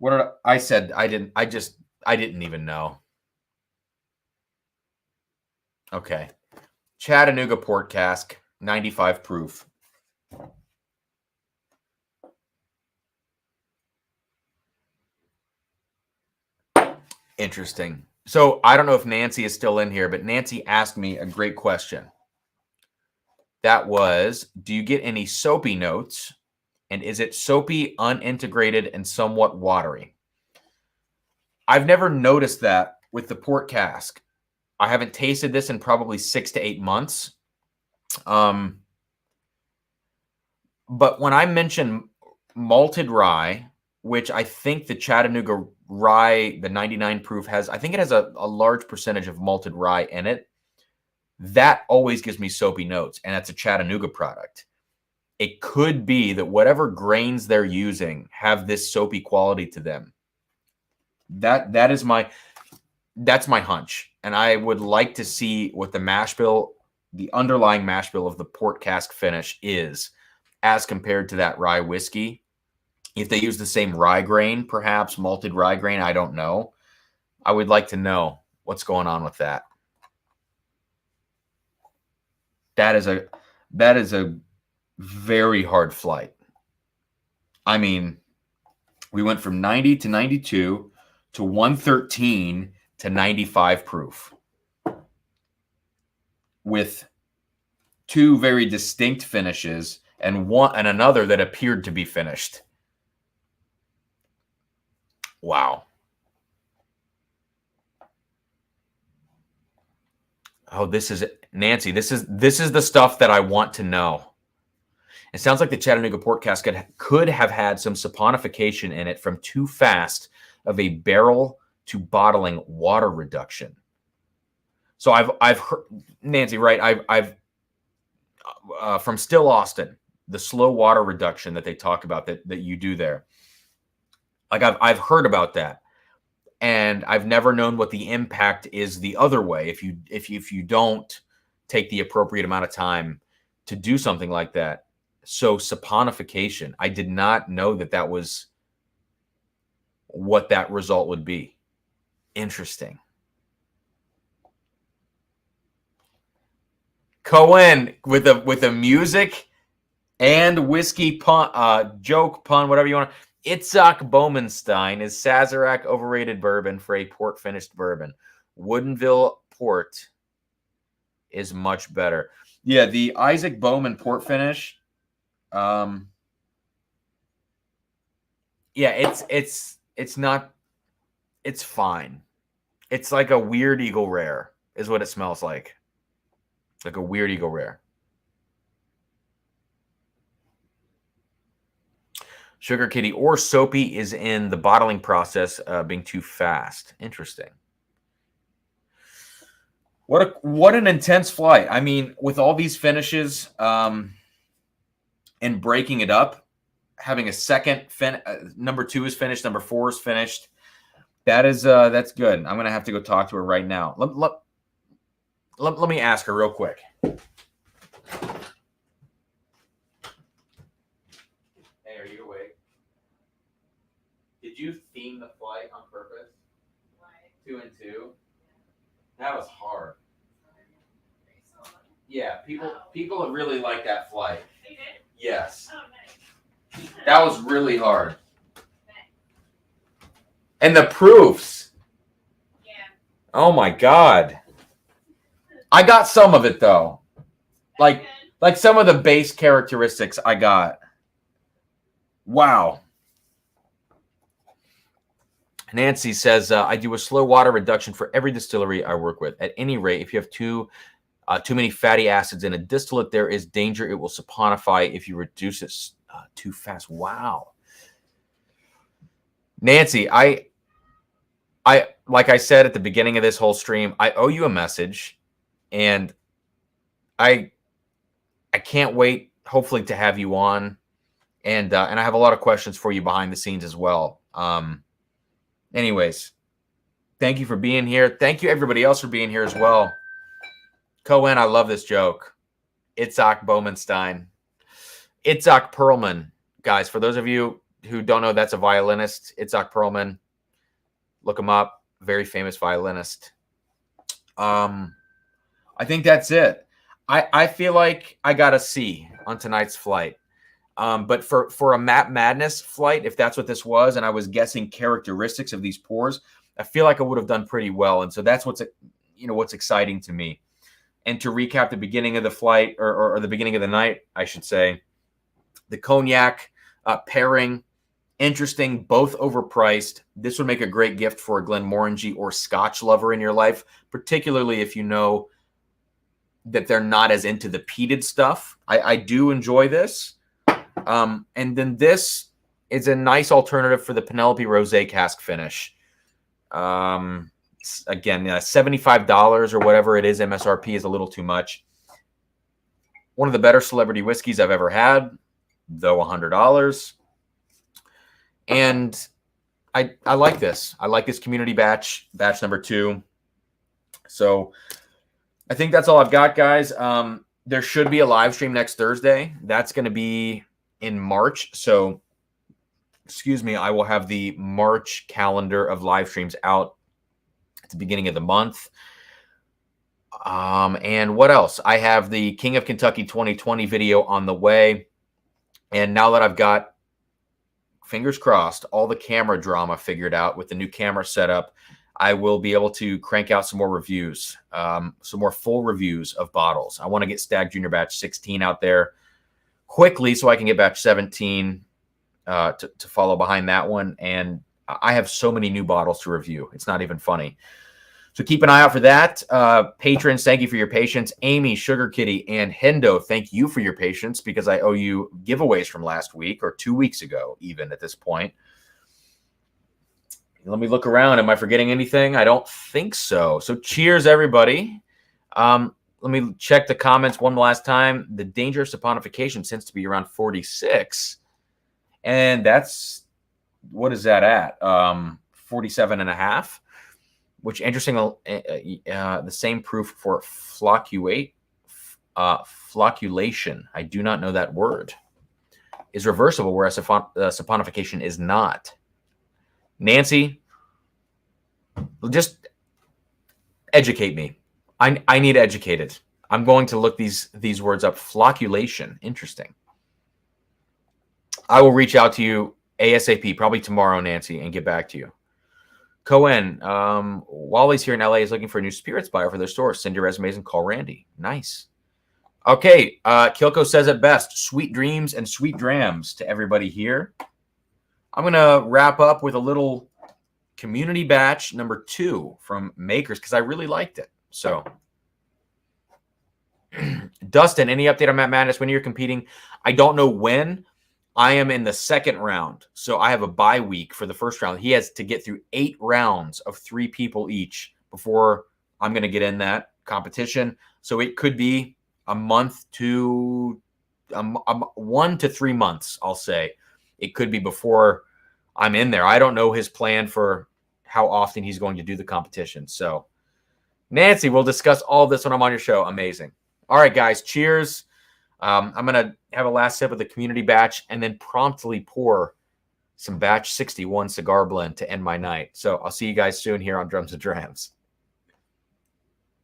did I said? I didn't even know. Okay. Chattanooga port cask, 95 proof. Interesting. So I don't know if Nancy is still in here, but Nancy asked me a great question. That was, do you get any soapy notes? And is it soapy, unintegrated, and somewhat watery? I've never noticed that with the port cask. I haven't tasted this in probably 6 to 8 months. But when I mention malted rye, which I think the Chattanooga rye, the 99 proof has, I think it has a large percentage of malted rye in it. That always gives me soapy notes, and that's a Chattanooga product. It could be that whatever grains they're using have this soapy quality to them. That's my hunch. And I would like to see what the mash bill, the underlying mash bill of the port cask finish is as compared to that rye whiskey. If they use the same rye grain, perhaps malted rye grain, I don't know. I would like to know what's going on with that. That is a very hard flight. I mean, we went from 90 to 92 to 113 to 95 proof with 2 very distinct finishes and another that appeared to be finished. Wow. Oh, this is Nancy. This is the stuff that I want to know. It sounds like the Chattanooga port cask could have had some saponification in it from too fast of a barrel to bottling water reduction. So I've heard, Nancy, right? I've from Still Austin, the slow water reduction that they talk about that you do there. Like I've heard about that, and I've never known what the impact is the other way if you don't take the appropriate amount of time to do something like that. So saponification, I did not know that was what that result would be. Interesting. Cohen with the music and whiskey pun, joke pun, whatever you want. Itzhak Bowmanstein is Sazerac overrated bourbon for a port finished bourbon. Woodinville port is much better. Yeah, the Isaac Bowman port finish. Yeah, it's not. It's fine. It's like a weird Eagle Rare, is what it smells like. Like a weird Eagle Rare. Sugar Kitty or Soapy is in the bottling process being too fast. Interesting. What an intense flight. I mean, with all these finishes and breaking it up, having a second number 2 is finished, number 4 is finished. That's good. I'm gonna have to go talk to her right now. Let me ask her real quick. Hey, are you awake? Did you theme the flight on purpose? Why? 2 and 2. That was hard. Yeah, people really like that flight. They did? Yes. Oh, nice. That was really hard. And the proofs. Yeah. Oh my God. I got some of it though. Like some of the base characteristics I got. Wow. Nancy says, I do a slow water reduction for every distillery I work with. At any rate, if you have too many fatty acids in a distillate, there is danger it will saponify if you reduce it too fast. Wow. Nancy, I like I said at the beginning of this whole stream, I owe you a message, and I can't wait, hopefully, to have you on, and I have a lot of questions for you behind the scenes as well. Anyways, thank you for being here. Thank you everybody else for being here as well. Cohen, I love this joke. Itzhak Bowmanstein. Itzhak Perlman. Guys, for those of you who don't know, that's a violinist. Itzhak Perlman. Look him up. Very famous violinist. I think that's it. I feel like I got a C on tonight's flight. But for a Map Madness flight, if that's what this was, and I was guessing characteristics of these pours, I feel like I would have done pretty well. And so that's what's exciting to me. And to recap the beginning of the flight, or the beginning of the night, I should say, the cognac pairing, interesting, both overpriced. This would make a great gift for a Glenmorangie or Scotch lover in your life, particularly if you know that they're not as into the peated stuff. I do enjoy this. And then this is a nice alternative for the Penelope Rosé cask finish. Again, $75 or whatever it is, MSRP is a little too much. One of the better celebrity whiskeys I've ever had, though $100. And I like this. I like this community batch number 2. So I think that's all I've got, guys. There should be a live stream next Thursday. That's going to be in March. So, excuse me, I will have the March calendar of live streams out at the beginning of the month. And what else? I have the King of Kentucky 2020 video on the way. And now that I've got, fingers crossed, all the camera drama figured out with the new camera setup, I will be able to crank out some more reviews, some more full reviews of bottles. I want to get Stag Junior Batch 16 out there quickly so I can get Batch 17 to follow behind that one. And I have so many new bottles to review. It's not even funny. So keep an eye out for that. Patrons, thank you for your patience. Amy, Sugar Kitty, and Hendo, thank you for your patience, because I owe you giveaways from last week, or 2 weeks ago, even at this point. Let me look around. Am I forgetting anything? I don't think so. So cheers, everybody. Let me check the comments one last time. The danger of saponification tends to be around 46. And that's, what is that at? 47.5, which interesting. The same proof for flocculation. I do not know that word. Is reversible, whereas saponification is not. Nancy, just educate me. I need educated. I'm going to look these words up. Flocculation. Interesting. I will reach out to you ASAP, probably tomorrow, Nancy, and get back to you. Cohen, Wally's here in LA, is looking for a new spirits buyer for their store. Send your resumes and call Randy. Nice. Okay, Kyoko says it best. Sweet dreams and sweet drams to everybody here. I'm going to wrap up with a little community batch number 2 from Makers because I really liked it. So, Dustin, any update on Matt Madness when you're competing? I don't know when. I am in the second round, so I have a bye week for the first round. He has to get through 8 rounds of 3 people each before I'm going to get in that competition. So it could be a month to 1 to 3 months, I'll say. It could be before I'm in there. I don't know his plan for how often he's going to do the competition. So, Nancy, we'll discuss all this when I'm on your show. Amazing. All right, guys, cheers. I'm going to have a last sip of the community batch and then promptly pour some batch 61 cigar blend to end my night. So I'll see you guys soon here on Drums and Drams.